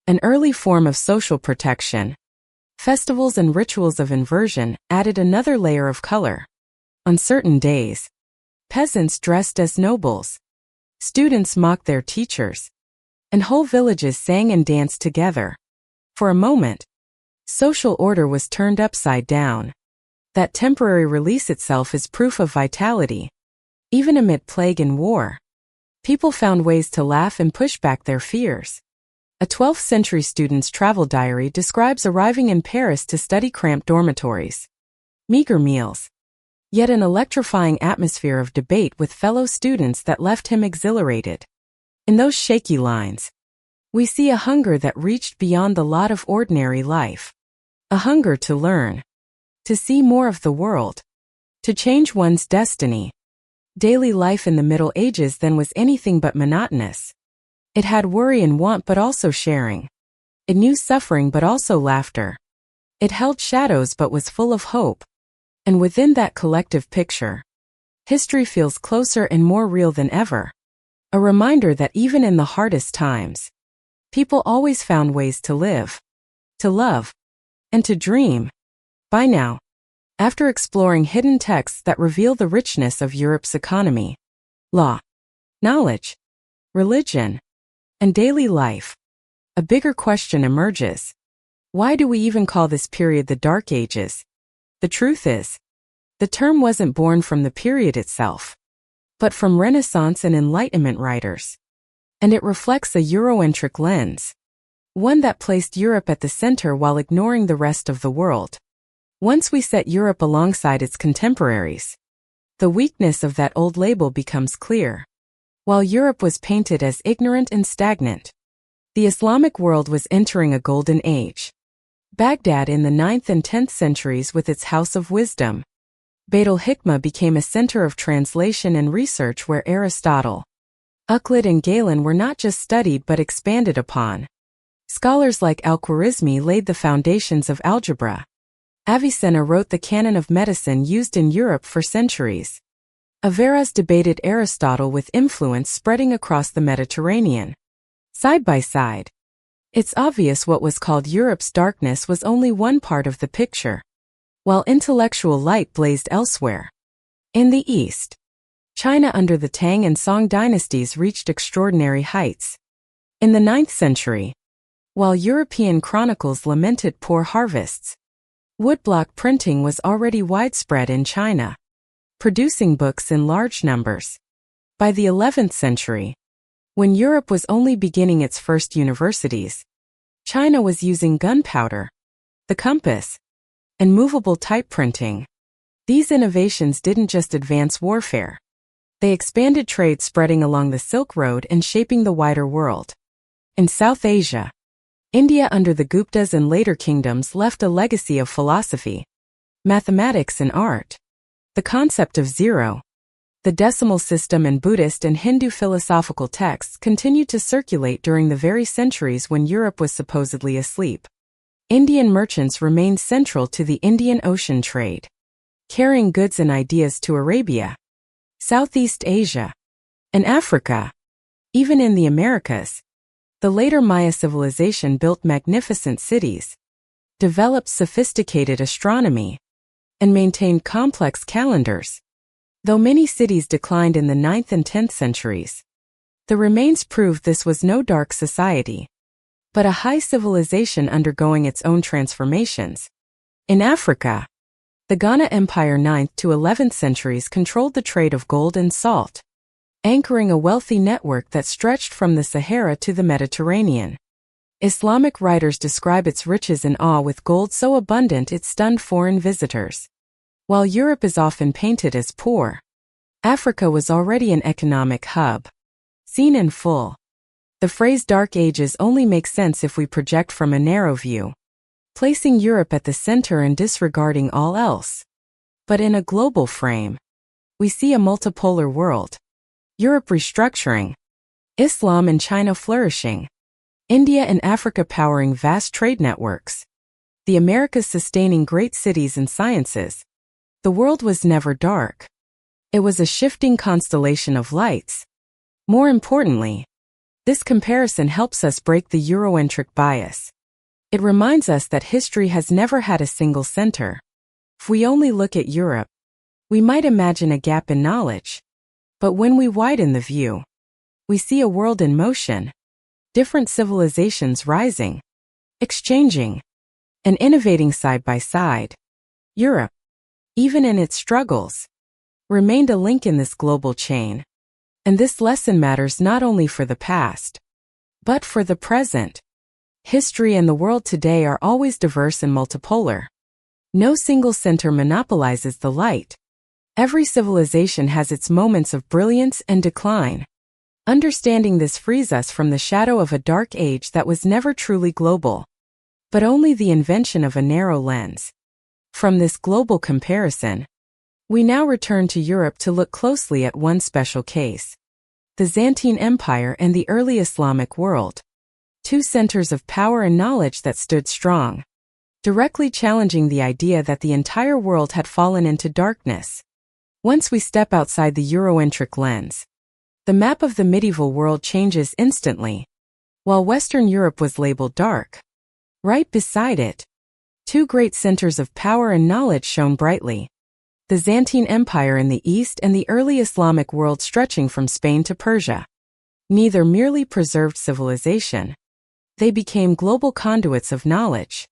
An early form of social protection. Festivals and rituals of inversion added another layer of color. On certain days, peasants dressed as nobles. Students mocked their teachers. And whole villages sang and danced together. For a moment, social order was turned upside down. That temporary release itself is proof of vitality. Even amid plague and war, people found ways to laugh and push back their fears. A 12th century student's travel diary describes arriving in Paris to study cramped dormitories, meager meals, yet an electrifying atmosphere of debate with fellow students that left him exhilarated. In those shaky lines, we see a hunger that reached beyond the lot of ordinary life. A hunger to learn, to see more of the world, to change one's destiny. Daily life in the Middle Ages then was anything but monotonous. It had worry and want but also sharing. It knew suffering but also laughter. It held shadows but was full of hope. And within that collective picture, history feels closer and more real than ever. A reminder that even in the hardest times, people always found ways to live, to love, and to dream. By now, after exploring hidden texts that reveal the richness of Europe's economy, law, knowledge, religion, and daily life, a bigger question emerges. Why do we even call this period the Dark Ages? The truth is, the term wasn't born from the period itself, but from Renaissance and Enlightenment writers. And it reflects a Eurocentric lens, one that placed Europe at the center while ignoring the rest of the world. Once we set Europe alongside its contemporaries, the weakness of that old label becomes clear. While Europe was painted as ignorant and stagnant, the Islamic world was entering a golden age. Baghdad in the 9th and 10th centuries with its House of Wisdom, Beit al-Hikmah, became a center of translation and research where Aristotle, Euclid and Galen were not just studied but expanded upon. Scholars like Al-Khwarizmi laid the foundations of algebra. Avicenna wrote the canon of medicine used in Europe for centuries. Averroes debated Aristotle with influence spreading across the Mediterranean. Side by side, it's obvious what was called Europe's darkness was only one part of the picture, while intellectual light blazed elsewhere. In the East, China under the Tang and Song dynasties reached extraordinary heights. In the 9th century, while European chronicles lamented poor harvests, woodblock printing was already widespread in China, producing books in large numbers. By the 11th century, when Europe was only beginning its first universities, China was using gunpowder, the compass, and movable type printing. These innovations didn't just advance warfare. They expanded trade, spreading along the Silk Road and shaping the wider world. In South Asia, India under the Guptas and later kingdoms left a legacy of philosophy, mathematics and art. The concept of zero, the decimal system, and Buddhist and Hindu philosophical texts continued to circulate during the very centuries when Europe was supposedly asleep. Indian merchants remained central to the Indian Ocean trade, carrying goods and ideas to Arabia, Southeast Asia, and Africa. Even in the Americas, the later Maya civilization built magnificent cities, developed sophisticated astronomy, and maintained complex calendars. Though many cities declined in the 9th and 10th centuries, the remains proved this was no dark society, but a high civilization undergoing its own transformations. In Africa, the Ghana Empire 9th to 11th centuries controlled the trade of gold and salt, anchoring a wealthy network that stretched from the Sahara to the Mediterranean. Islamic writers describe its riches in awe, with gold so abundant it stunned foreign visitors. While Europe is often painted as poor, Africa was already an economic hub. Seen in full, the phrase Dark Ages only makes sense if we project from a narrow view, placing Europe at the center and disregarding all else. But in a global frame, we see a multipolar world. Europe restructuring, Islam and China flourishing, India and Africa powering vast trade networks, the Americas sustaining great cities and sciences. The world was never dark. It was a shifting constellation of lights. More importantly, this comparison helps us break the Eurocentric bias. It reminds us that history has never had a single center. If we only look at Europe, we might imagine a gap in knowledge. But when we widen the view, we see a world in motion, different civilizations rising, exchanging, and innovating side by side. Europe, even in its struggles, remained a link in this global chain. And this lesson matters not only for the past, but for the present. History and the world today are always diverse and multipolar. No single center monopolizes the light. Every civilization has its moments of brilliance and decline. Understanding this frees us from the shadow of a dark age that was never truly global, but only the invention of a narrow lens. From this global comparison, we now return to Europe to look closely at one special case: the Byzantine Empire and the early Islamic world. Two centers of power and knowledge that stood strong, directly challenging the idea that the entire world had fallen into darkness. Once we step outside the Eurocentric lens, the map of the medieval world changes instantly. While Western Europe was labeled dark, right beside it, Two great centers of power and knowledge shone brightly: the Byzantine Empire in the east and the early Islamic world stretching from Spain to Persia. Neither merely preserved civilization. They became global conduits of knowledge,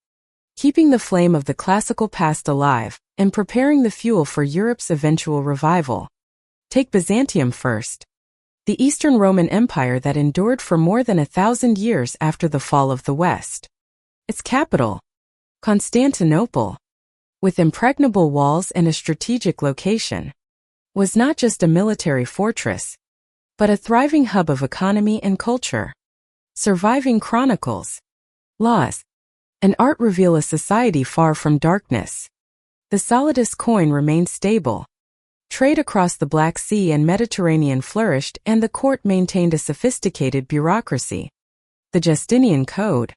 keeping the flame of the classical past alive and preparing the fuel for Europe's eventual revival. Take Byzantium first, the Eastern Roman Empire that endured for more than 1,000 years after the fall of the West. Its capital, Constantinople, with impregnable walls and a strategic location, was not just a military fortress, but a thriving hub of economy and culture. Surviving chronicles, laws, and art reveal a society far from darkness. The solidus coin remained stable. Trade across the Black Sea and Mediterranean flourished, and the court maintained a sophisticated bureaucracy. The Justinian Code,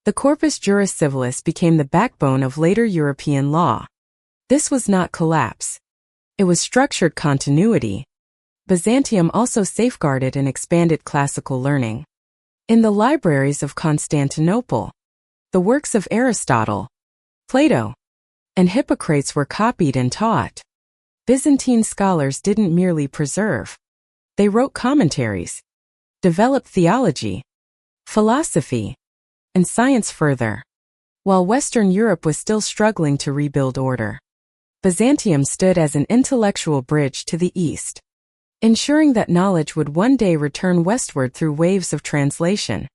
the Corpus Juris Civilis, became the backbone of later European law. This was not collapse. It was structured continuity. Byzantium also safeguarded and expanded classical learning. In the libraries of Constantinople, the works of Aristotle, Plato, and Hippocrates were copied and taught. Byzantine scholars didn't merely preserve. They wrote commentaries, developed theology, philosophy, and science further. While Western Europe was still struggling to rebuild order, Byzantium stood as an intellectual bridge to the East, ensuring that knowledge would one day return westward through waves of translation.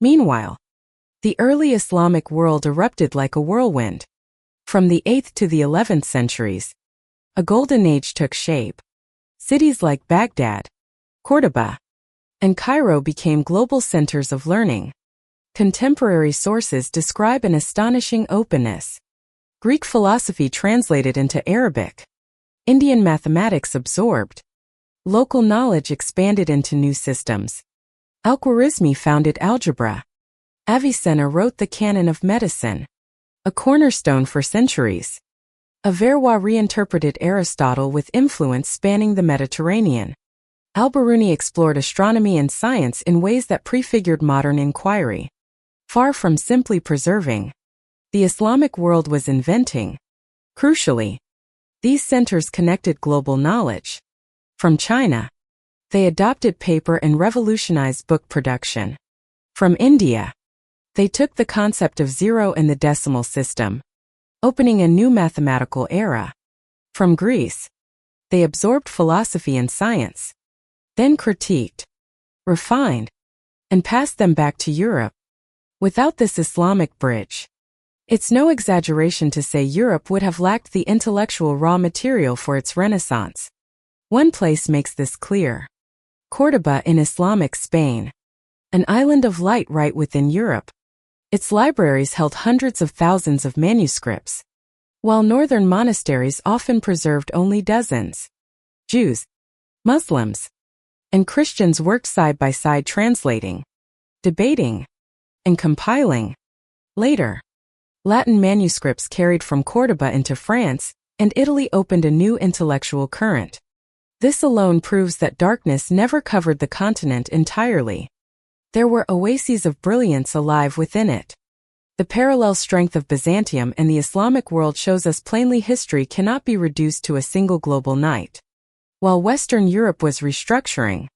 Meanwhile, the early Islamic world erupted like a whirlwind. From the 8th to the 11th centuries, a golden age took shape. Cities like Baghdad, Cordoba, and Cairo became global centers of learning. Contemporary sources describe an astonishing openness. Greek philosophy translated into Arabic. Indian mathematics absorbed. Local knowledge expanded into new systems. Al-Khwarizmi founded algebra. Avicenna wrote the canon of medicine, a cornerstone for centuries. Averroes reinterpreted Aristotle with influence spanning the Mediterranean. Al-Biruni explored astronomy and science in ways that prefigured modern inquiry. Far from simply preserving, the Islamic world was inventing. Crucially, these centers connected global knowledge. From China, they adopted paper and revolutionized book production. From India, they took the concept of zero and the decimal system, opening a new mathematical era. From Greece, they absorbed philosophy and science, then critiqued, refined, and passed them back to Europe. Without this Islamic bridge, it's no exaggeration to say Europe would have lacked the intellectual raw material for its renaissance. One place makes this clear: Cordoba in Islamic Spain, an island of light right within Europe. Its libraries held hundreds of thousands of manuscripts, while northern monasteries often preserved only dozens. Jews, Muslims, and Christians worked side by side translating, debating, and compiling. Later, Latin manuscripts carried from Cordoba into France, and Italy opened a new intellectual current. This alone proves that darkness never covered the continent entirely. There were oases of brilliance alive within it. The parallel strength of Byzantium and the Islamic world shows us plainly history cannot be reduced to a single global night. While Western Europe was restructuring,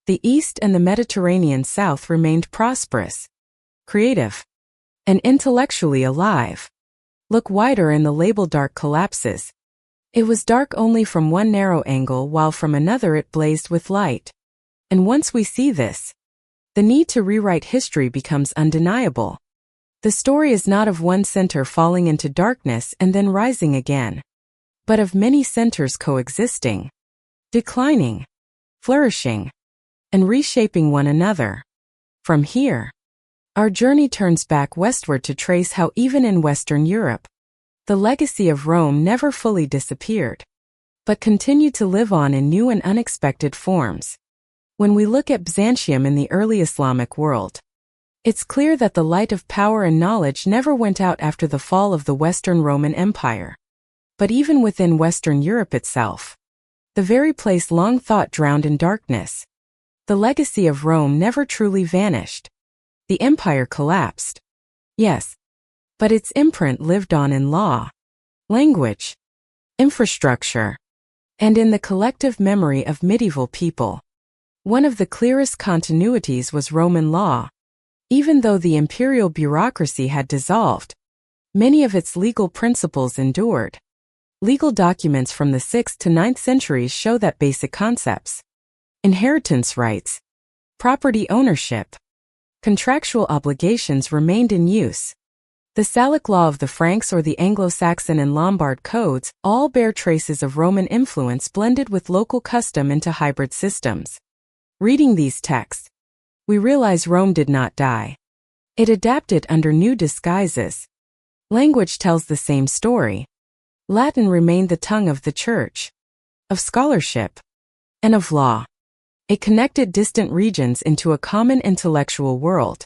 the East and the Mediterranean South remained prosperous, creative, and intellectually alive. Look wider and the label dark collapses. It was dark only from one narrow angle, while from another it blazed with light. And once we see this, the need to rewrite history becomes undeniable. The story is not of one center falling into darkness and then rising again, but of many centers coexisting, declining, flourishing, and reshaping one another. From here, our journey turns back westward to trace how even in Western Europe, the legacy of Rome never fully disappeared, but continued to live on in new and unexpected forms. When we look at Byzantium in the early Islamic world, it's clear that the light of power and knowledge never went out after the fall of the Western Roman Empire. But even within Western Europe itself, the very place long thought drowned in darkness, the legacy of Rome never truly vanished. The empire collapsed, yes, But its imprint lived on in law, language, infrastructure, and in the collective memory of medieval people. One of the clearest continuities was Roman law. Even though the imperial bureaucracy had dissolved, many of its legal principles endured. Legal documents from the 6th to 9th centuries show that basic concepts, inheritance rights, property ownership, contractual obligations remained in use. The Salic law of the Franks or the Anglo-Saxon and Lombard codes all bear traces of Roman influence blended with local custom into hybrid systems. Reading these texts, we realize Rome did not die. It adapted under new disguises. Language tells the same story. Latin remained the tongue of the church, of scholarship, and of law. It connected distant regions into a common intellectual world.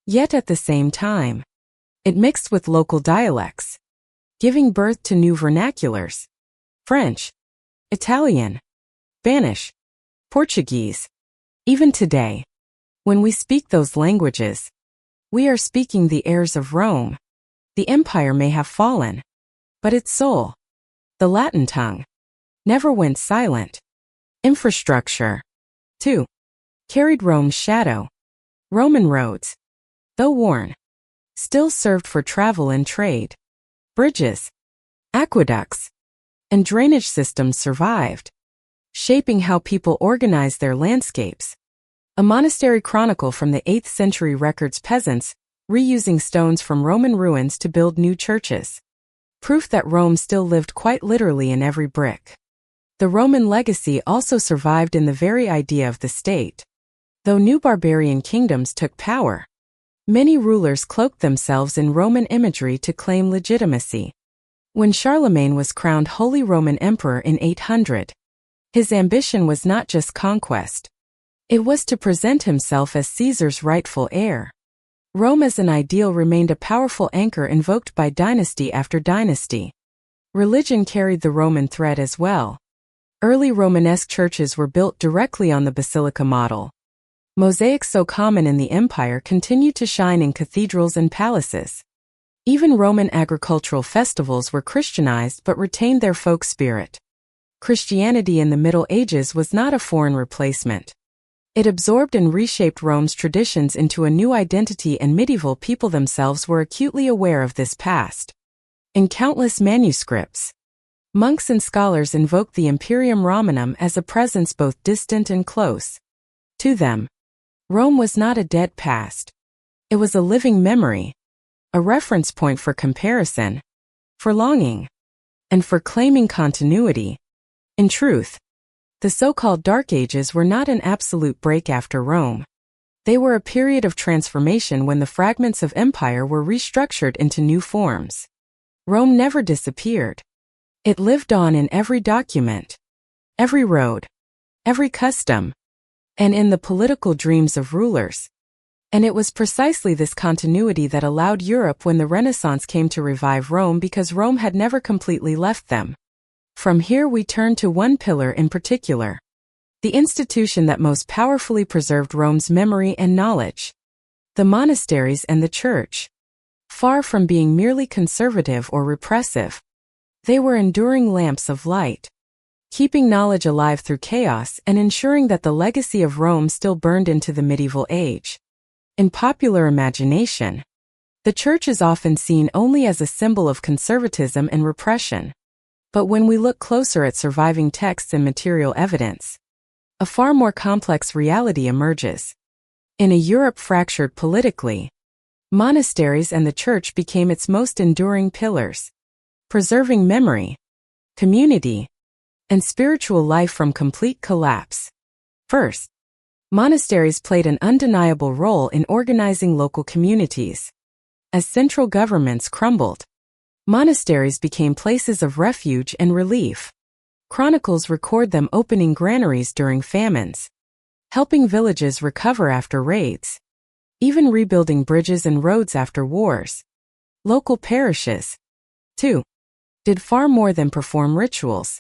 Yet at the same time, it mixed with local dialects, giving birth to new vernaculars: French, Italian, Spanish, Portuguese. Even today, when we speak those languages, we are speaking the airs of Rome. The empire may have fallen, but its soul, the Latin tongue, never went silent. Infrastructure, too, carried Rome's shadow. Roman roads, though worn, still served for travel and trade. Bridges, aqueducts, and drainage systems survived, shaping how people organized their landscapes. A monastery chronicle from the 8th century records peasants reusing stones from Roman ruins to build new churches. Proof that Rome still lived quite literally in every brick. The Roman legacy also survived in the very idea of the state. Though new barbarian kingdoms took power, many rulers cloaked themselves in Roman imagery to claim legitimacy. When Charlemagne was crowned Holy Roman Emperor in 800, his ambition was not just conquest. It was to present himself as Caesar's rightful heir. Rome as an ideal remained a powerful anchor invoked by dynasty after dynasty. Religion carried the Roman thread as well. Early Romanesque churches were built directly on the basilica model. Mosaics so common in the empire continued to shine in cathedrals and palaces. Even Roman agricultural festivals were Christianized but retained their folk spirit. Christianity in the Middle Ages was not a foreign replacement. It absorbed and reshaped Rome's traditions into a new identity, and medieval people themselves were acutely aware of this past. In countless manuscripts, monks and scholars invoked the Imperium Romanum as a presence both distant and close. To them, Rome was not a dead past. It was a living memory, a reference point for comparison, for longing, and for claiming continuity. In truth, the so-called Dark Ages were not an absolute break after Rome. They were a period of transformation when the fragments of empire were restructured into new forms. Rome never disappeared. It lived on in every document, every road, every custom, and in the political dreams of rulers. And it was precisely this continuity that allowed Europe when the Renaissance came to revive Rome, because Rome had never completely left them. From here we turn to one pillar in particular, the institution that most powerfully preserved Rome's memory and knowledge: the monasteries and the church. Far from being merely conservative or repressive, they were enduring lamps of light, keeping knowledge alive through chaos and ensuring that the legacy of Rome still burned into the medieval age. In popular imagination, the church is often seen only as a symbol of conservatism and repression. But when we look closer at surviving texts and material evidence, a far more complex reality emerges. In a Europe fractured politically, monasteries and the church became its most enduring pillars, preserving memory, community, and spiritual life from complete collapse. First, monasteries played an undeniable role in organizing local communities. As central governments crumbled, monasteries became places of refuge and relief. Chronicles record them opening granaries during famines, helping villages recover after raids, even rebuilding bridges and roads after wars. Local parishes, too, did far more than perform rituals.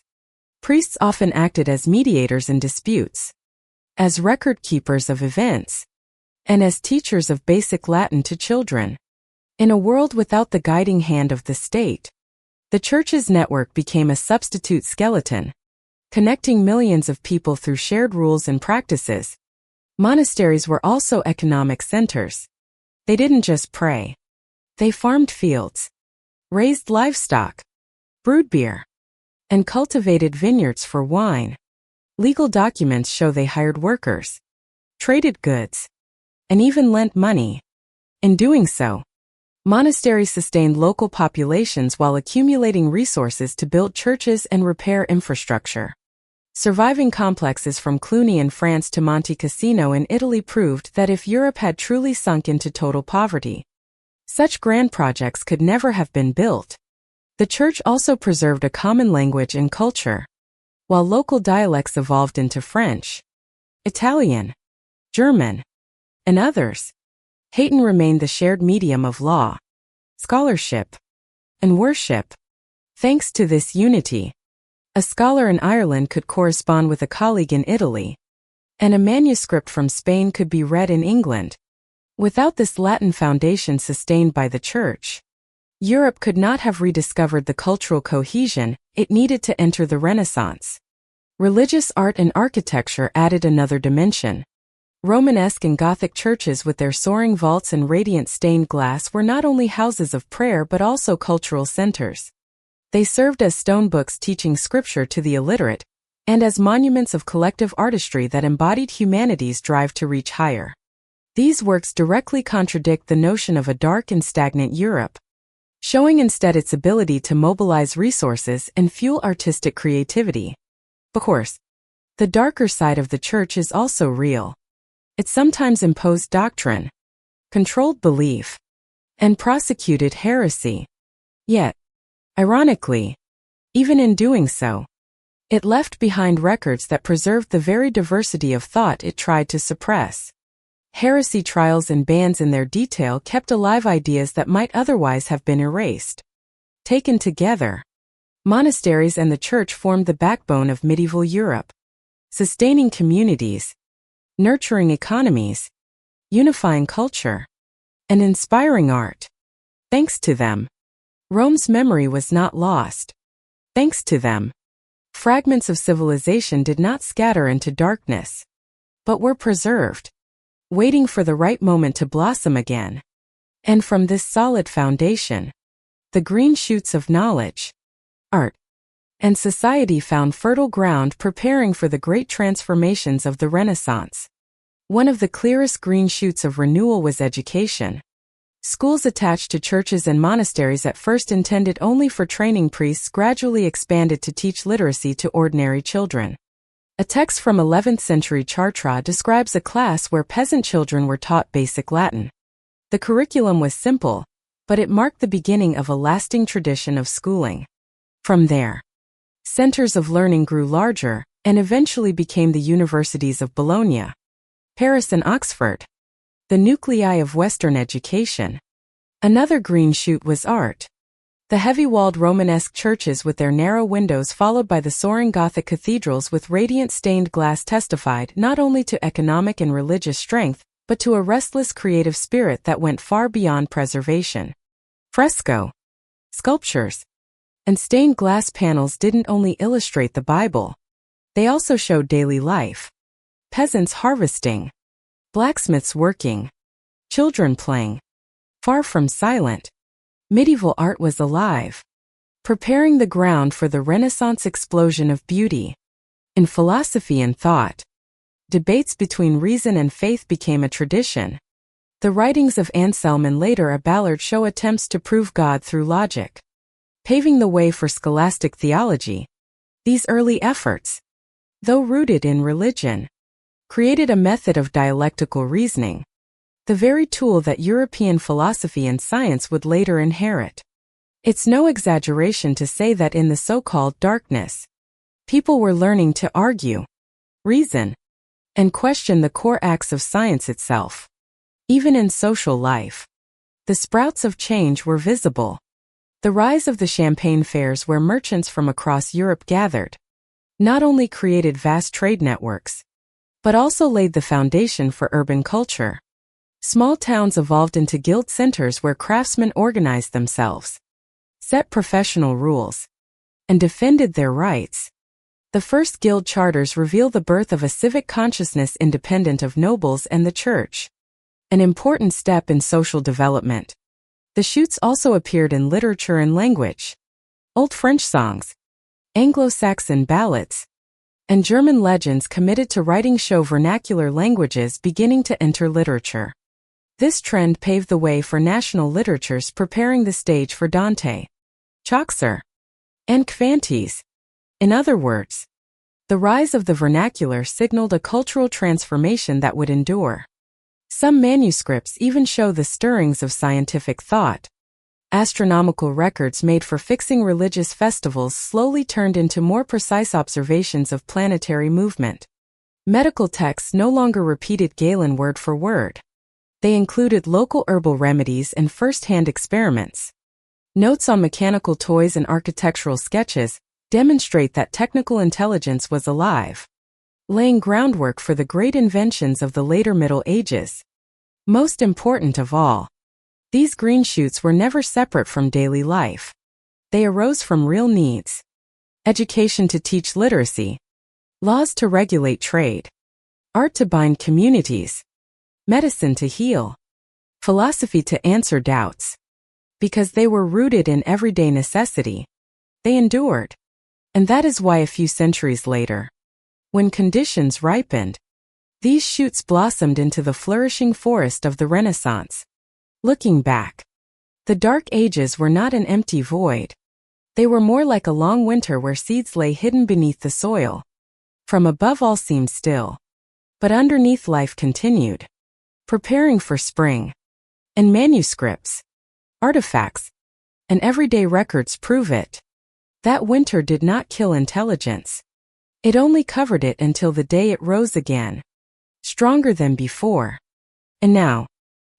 Priests often acted as mediators in disputes, as record keepers of events, and as teachers of basic Latin to children. In a world without the guiding hand of the state, the church's network became a substitute skeleton, connecting millions of people through shared rules and practices. Monasteries were also economic centers. They didn't just pray. They farmed fields, raised livestock, brewed beer, and cultivated vineyards for wine. Legal documents show they hired workers, traded goods, and even lent money. In doing so, monasteries sustained local populations while accumulating resources to build churches and repair infrastructure. Surviving complexes from Cluny in France to Monte Cassino in Italy proved that if Europe had truly sunk into total poverty, such grand projects could never have been built. The church also preserved a common language and culture, while local dialects evolved into French, Italian, German, and others. Hayton remained the shared medium of law, scholarship, and worship. Thanks to this unity, a scholar in Ireland could correspond with a colleague in Italy, and a manuscript from Spain could be read in England. Without this Latin foundation sustained by the Church, Europe could not have rediscovered the cultural cohesion it needed to enter the Renaissance. Religious art and architecture added another dimension. Romanesque and Gothic churches with their soaring vaults and radiant stained glass were not only houses of prayer but also cultural centers. They served as stone books teaching scripture to the illiterate, and as monuments of collective artistry that embodied humanity's drive to reach higher. These works directly contradict the notion of a dark and stagnant Europe, showing instead its ability to mobilize resources and fuel artistic creativity. Of course, the darker side of the church is also real. It sometimes imposed doctrine, controlled belief, and prosecuted heresy. Yet, ironically, even in doing so, it left behind records that preserved the very diversity of thought it tried to suppress. Heresy trials and bans in their detail kept alive ideas that might otherwise have been erased. Taken together, monasteries and the church formed the backbone of medieval Europe, sustaining communities, nurturing economies, unifying culture, and inspiring art. Thanks to them, Rome's memory was not lost. Thanks to them, fragments of civilization did not scatter into darkness, but were preserved, waiting for the right moment to blossom again. And from this solid foundation, the green shoots of knowledge, art, and society found fertile ground preparing for the great transformations of the Renaissance. One of the clearest green shoots of renewal was education. Schools attached to churches and monasteries at first intended only for training priests gradually expanded to teach literacy to ordinary children. A text from 11th century Chartres describes a class where peasant children were taught basic Latin. The curriculum was simple, but it marked the beginning of a lasting tradition of schooling. From there, centers of learning grew larger and eventually became the universities of Bologna, Paris and Oxford, the nuclei of Western education. Another green shoot was art. The heavy-walled Romanesque churches with their narrow windows followed by the soaring Gothic cathedrals with radiant stained glass testified not only to economic and religious strength, but to a restless creative spirit that went far beyond preservation. Fresco, sculptures, and stained glass panels didn't only illustrate the Bible. They also showed daily life. Peasants harvesting, blacksmiths working, children playing. Far from silent, medieval art was alive, preparing the ground for the Renaissance explosion of beauty. In philosophy and thought, debates between reason and faith became a tradition. The writings of Anselm and later Abelard show attempts to prove God through logic, paving the way for scholastic theology. These early efforts, though rooted in religion, created a method of dialectical reasoning, the very tool that European philosophy and science would later inherit. It's no exaggeration to say that in the so-called darkness, people were learning to argue, reason, and question the core acts of science itself. Even in social life, the sprouts of change were visible. The rise of the Champagne fairs where merchants from across Europe gathered not only created vast trade networks, but also laid the foundation for urban culture. Small towns evolved into guild centers where craftsmen organized themselves, set professional rules, and defended their rights. The first guild charters reveal the birth of a civic consciousness independent of nobles and the church, an important step in social development. The shoots also appeared in literature and language. Old French songs, Anglo-Saxon ballads, and German legends committed to writing show vernacular languages beginning to enter literature. This trend paved the way for national literatures preparing the stage for Dante, Chaucer, and Cervantes. In other words, the rise of the vernacular signaled a cultural transformation that would endure. Some manuscripts even show the stirrings of scientific thought. Astronomical records made for fixing religious festivals slowly turned into more precise observations of planetary movement. Medical texts no longer repeated Galen word for word. They included local herbal remedies and first-hand experiments. Notes on mechanical toys and architectural sketches demonstrate that technical intelligence was alive, laying groundwork for the great inventions of the later Middle Ages. Most important of all, these green shoots were never separate from daily life. They arose from real needs: education to teach literacy, laws to regulate trade, art to bind communities, medicine to heal, philosophy to answer doubts. Because they were rooted in everyday necessity, they endured. And that is why a few centuries later, when conditions ripened, these shoots blossomed into the flourishing forest of the Renaissance. Looking back, the Dark Ages were not an empty void. They were more like a long winter where seeds lay hidden beneath the soil. From above all seemed still, but underneath life continued, preparing for spring. And manuscripts, artifacts, and everyday records prove it. That winter did not kill intelligence. It only covered it until the day it rose again, stronger than before. And now,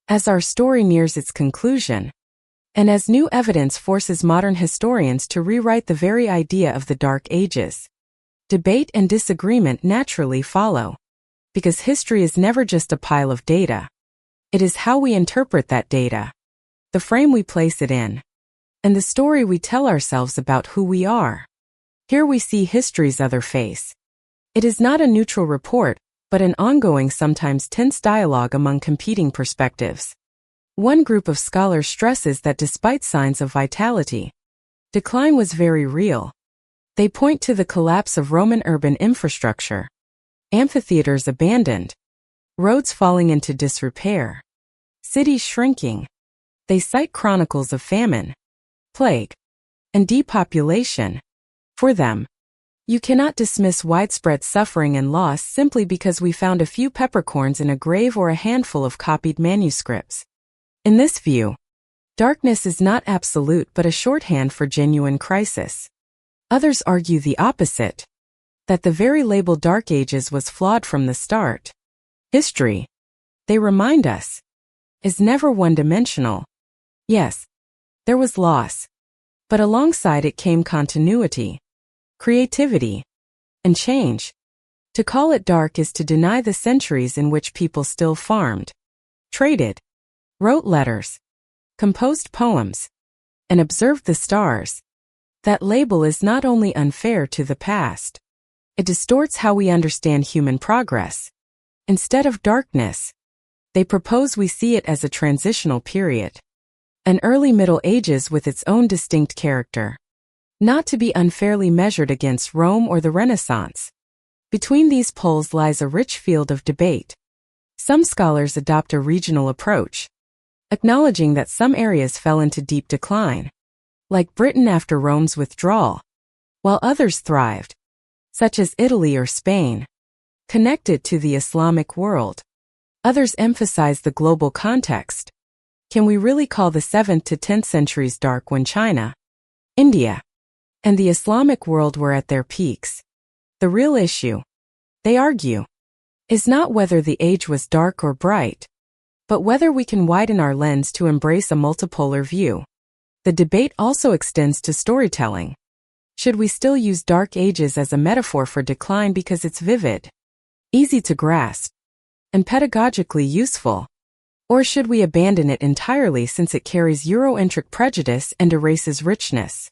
as our story nears its conclusion, and as new evidence forces modern historians to rewrite the very idea of the Dark Ages, debate and disagreement naturally follow. Because history is never just a pile of data. It is how we interpret that data, the frame we place it in, and the story we tell ourselves about who we are. Here we see history's other face. It is not a neutral report, but an ongoing, sometimes tense dialogue among competing perspectives. One group of scholars stresses that despite signs of vitality, decline was very real. They point to the collapse of Roman urban infrastructure, amphitheaters abandoned, roads falling into disrepair, cities shrinking. They cite chronicles of famine, plague, and depopulation. For them, you cannot dismiss widespread suffering and loss simply because we found a few peppercorns in a grave or a handful of copied manuscripts. In this view, darkness is not absolute but a shorthand for genuine crisis. Others argue the opposite, that the very label Dark Ages was flawed from the start. History, they remind us, is never one-dimensional. Yes, there was loss, but alongside it came continuity, creativity, and change. To call it dark is to deny the centuries in which people still farmed, traded, wrote letters, composed poems, and observed the stars. That label is not only unfair to the past, it distorts how we understand human progress. Instead of darkness, they propose we see it as a transitional period, an early Middle Ages with its own distinct character, not to be unfairly measured against Rome or the Renaissance. Between these poles lies a rich field of debate. Some scholars adopt a regional approach, acknowledging that some areas fell into deep decline, like Britain after Rome's withdrawal, while others thrived, such as Italy or Spain, connected to the Islamic world. Others emphasize the global context. Can we really call the 7th to 10th centuries dark when China, India, and the Islamic world were at their peaks? The real issue, they argue, is not whether the age was dark or bright, but whether we can widen our lens to embrace a multipolar view. The debate also extends to storytelling. Should we still use Dark Ages as a metaphor for decline because it's vivid, easy to grasp, and pedagogically useful? Or should we abandon it entirely since it carries Eurocentric prejudice and erases richness?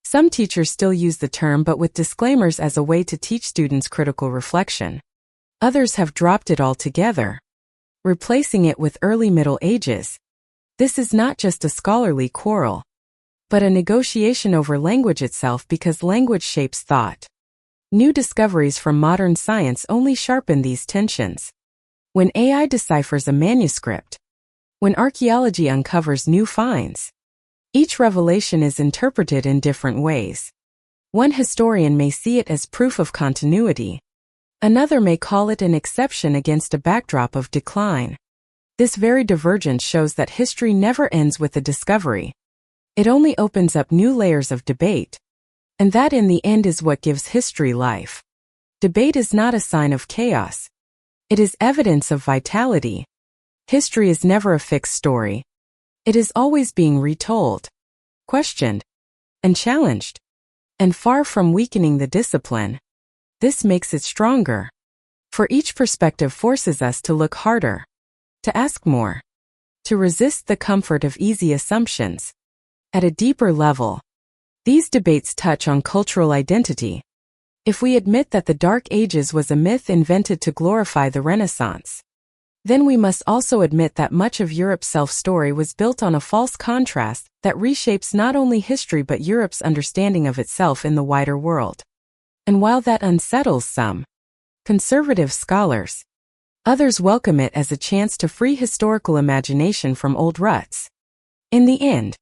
Some teachers still use the term but with disclaimers as a way to teach students critical reflection. Others have dropped it altogether, replacing it with early Middle Ages. This is not just a scholarly quarrel, but a negotiation over language itself because language shapes thought. New discoveries from modern science only sharpen these tensions. When AI deciphers a manuscript, when archaeology uncovers new finds, each revelation is interpreted in different ways. One historian may see it as proof of continuity. Another may call it an exception against a backdrop of decline. This very divergence shows that history never ends with a discovery. It only opens up new layers of debate. And that in the end is what gives history life. Debate is not a sign of chaos. It is evidence of vitality. History is never a fixed story. It is always being retold, questioned, and challenged. And far from weakening the discipline, this makes it stronger. For each perspective forces us to look harder, to ask more, to resist the comfort of easy assumptions. At a deeper level, these debates touch on cultural identity. If we admit that the Dark Ages was a myth invented to glorify the Renaissance, then we must also admit that much of Europe's self-story was built on a false contrast that reshapes not only history but Europe's understanding of itself in the wider world. And while that unsettles some conservative scholars, others welcome it as a chance to free historical imagination from old ruts. In the end,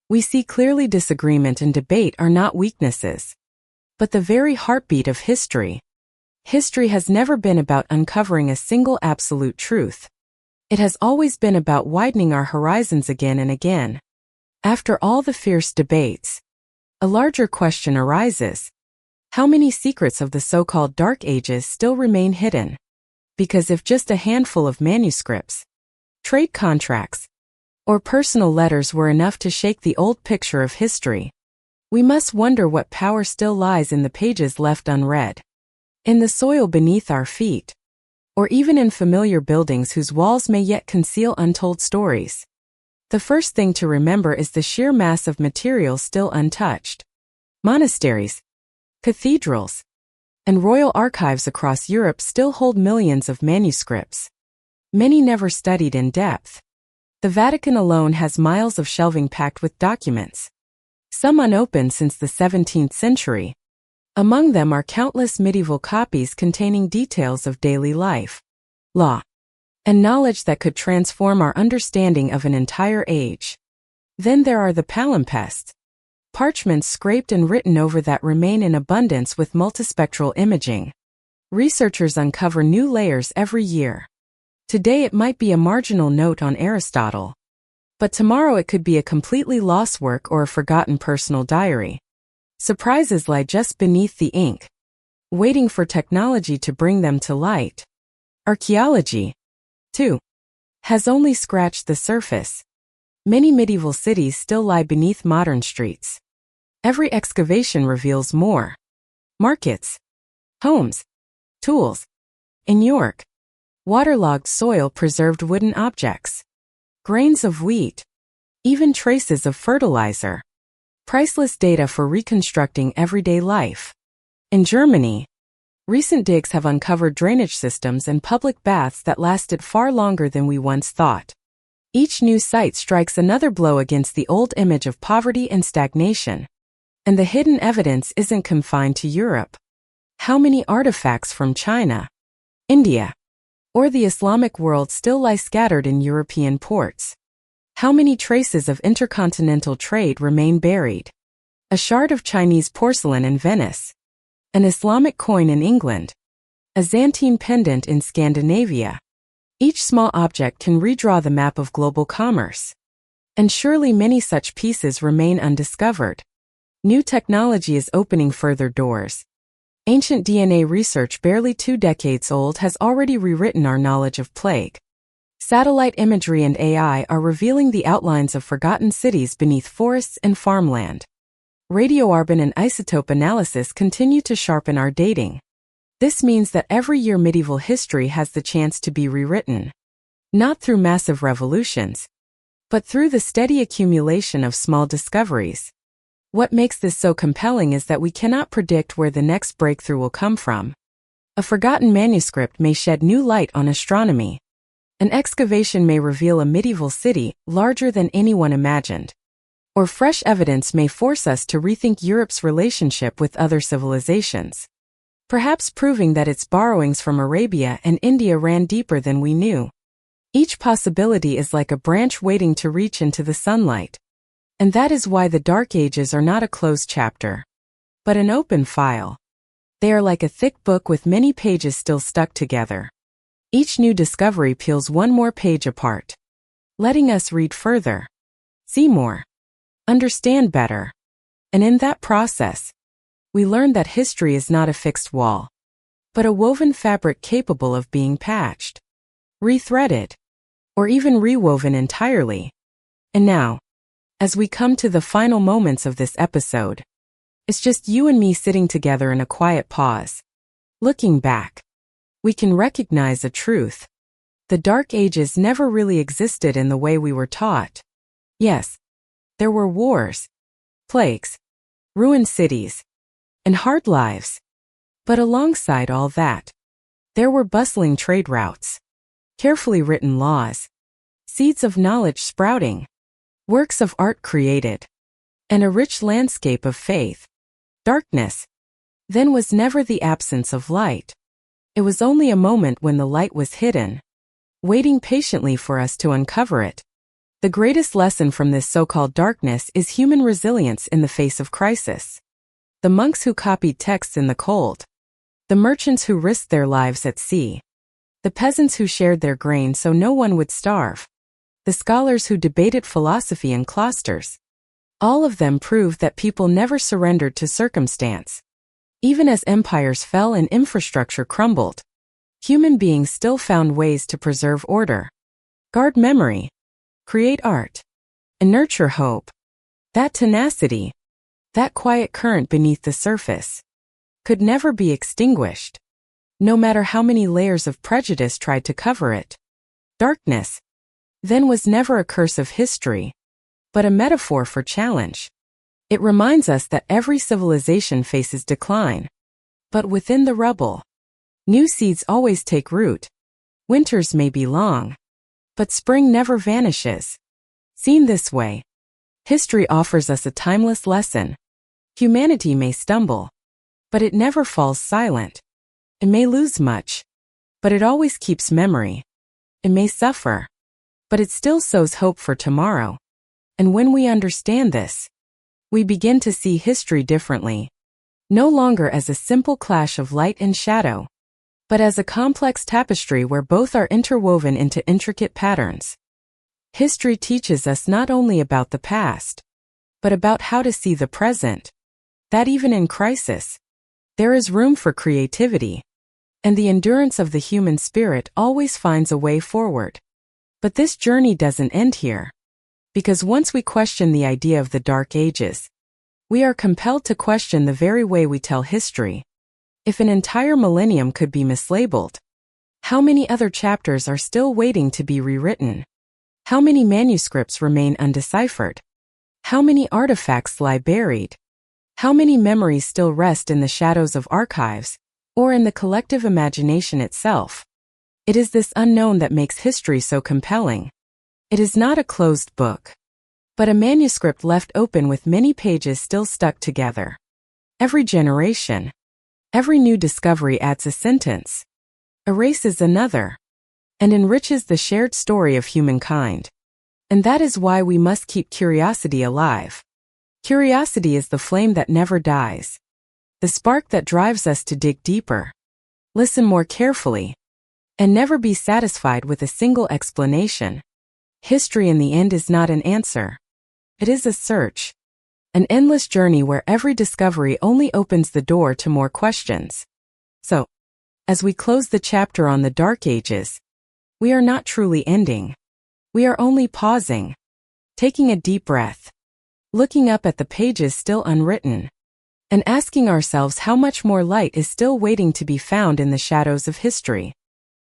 we see clearly disagreement and debate are not weaknesses, but the very heartbeat of history. History has never been about uncovering a single absolute truth. It has always been about widening our horizons again and again. After all the fierce debates, a larger question arises. How many secrets of the so-called Dark Ages still remain hidden? Because if just a handful of manuscripts, trade contracts, or personal letters were enough to shake the old picture of history, we must wonder what power still lies in the pages left unread, in the soil beneath our feet, or even in familiar buildings whose walls may yet conceal untold stories. The first thing to remember is the sheer mass of material still untouched. Monasteries, cathedrals, and royal archives across Europe still hold millions of manuscripts, many never studied in depth. The Vatican alone has miles of shelving packed with documents, some unopened since the 17th century. Among them are countless medieval copies containing details of daily life, law, and knowledge that could transform our understanding of an entire age. Then there are the palimpsests, parchments scraped and written over that remain in abundance with multispectral imaging. Researchers uncover new layers every year. Today it might be a marginal note on Aristotle, but tomorrow it could be a completely lost work or a forgotten personal diary. Surprises lie just beneath the ink, waiting for technology to bring them to light. Archaeology, too, has only scratched the surface. Many medieval cities still lie beneath modern streets. Every excavation reveals more. Markets, homes, tools. In York, waterlogged soil preserved wooden objects, grains of wheat, even traces of fertilizer. Priceless data for reconstructing everyday life. In Germany, recent digs have uncovered drainage systems and public baths that lasted far longer than we once thought. Each new site strikes another blow against the old image of poverty and stagnation. And the hidden evidence isn't confined to Europe. How many artifacts from China, India, or the Islamic world still lie scattered in European ports? How many traces of intercontinental trade remain buried? A shard of Chinese porcelain in Venice, an Islamic coin in England, a Byzantine pendant in Scandinavia. Each small object can redraw the map of global commerce. And surely many such pieces remain undiscovered. New technology is opening further doors. Ancient DNA research barely 2 decades old has already rewritten our knowledge of plague. Satellite imagery and AI are revealing the outlines of forgotten cities beneath forests and farmland. Radioarbon and isotope analysis continue to sharpen our dating. This means that every year medieval history has the chance to be rewritten. Not through massive revolutions, but through the steady accumulation of small discoveries. What makes this so compelling is that we cannot predict where the next breakthrough will come from. A forgotten manuscript may shed new light on astronomy. An excavation may reveal a medieval city larger than anyone imagined. Or fresh evidence may force us to rethink Europe's relationship with other civilizations, perhaps proving that its borrowings from Arabia and India ran deeper than we knew. Each possibility is like a branch waiting to reach into the sunlight. And that is why the Dark Ages are not a closed chapter, but an open file. They are like a thick book with many pages still stuck together. Each new discovery peels one more page apart, letting us read further, see more, understand better. And in that process, we learn that history is not a fixed wall, but a woven fabric capable of being patched, rethreaded, or even rewoven entirely. And now, as we come to the final moments of this episode, it's just you and me sitting together in a quiet pause. Looking back, we can recognize a truth. The Dark Ages never really existed in the way we were taught. Yes, there were wars, plagues, ruined cities, and hard lives. But alongside all that, there were bustling trade routes, carefully written laws, seeds of knowledge sprouting, works of art created, and a rich landscape of faith. Darkness, then, was never the absence of light. It was only a moment when the light was hidden, waiting patiently for us to uncover it. The greatest lesson from this so-called darkness is human resilience in the face of crisis. The monks who copied texts in the cold, the merchants who risked their lives at sea, the peasants who shared their grain so no one would starve, the scholars who debated philosophy in cloisters. All of them proved that people never surrendered to circumstance. Even as empires fell and infrastructure crumbled, human beings still found ways to preserve order, guard memory, create art, and nurture hope. That tenacity, that quiet current beneath the surface, could never be extinguished, no matter how many layers of prejudice tried to cover it. Darkness, then, was never a curse of history, but a metaphor for challenge. It reminds us that every civilization faces decline. But within the rubble, new seeds always take root. Winters may be long, but spring never vanishes. Seen this way, history offers us a timeless lesson. Humanity may stumble, but it never falls silent. It may lose much, but it always keeps memory. It may suffer, but it still sows hope for tomorrow. And when we understand this, we begin to see history differently, no longer as a simple clash of light and shadow, but as a complex tapestry where both are interwoven into intricate patterns. History teaches us not only about the past, but about how to see the present, that even in crisis, there is room for creativity, and the endurance of the human spirit always finds a way forward. But this journey doesn't end here. Because once we question the idea of the Dark Ages, we are compelled to question the very way we tell history. If an entire millennium could be mislabeled, how many other chapters are still waiting to be rewritten? How many manuscripts remain undeciphered? How many artifacts lie buried? How many memories still rest in the shadows of archives, or in the collective imagination itself? It is this unknown that makes history so compelling. It is not a closed book, but a manuscript left open with many pages still stuck together. Every generation, every new discovery adds a sentence, erases another, and enriches the shared story of humankind. And that is why we must keep curiosity alive. Curiosity is the flame that never dies, the spark that drives us to dig deeper, listen more carefully, and never be satisfied with a single explanation. History in the end is not an answer. It is a search, an endless journey where every discovery only opens the door to more questions. So, as we close the chapter on the Dark Ages, we are not truly ending. We are only pausing, taking a deep breath, looking up at the pages still unwritten, and asking ourselves how much more light is still waiting to be found in the shadows of history.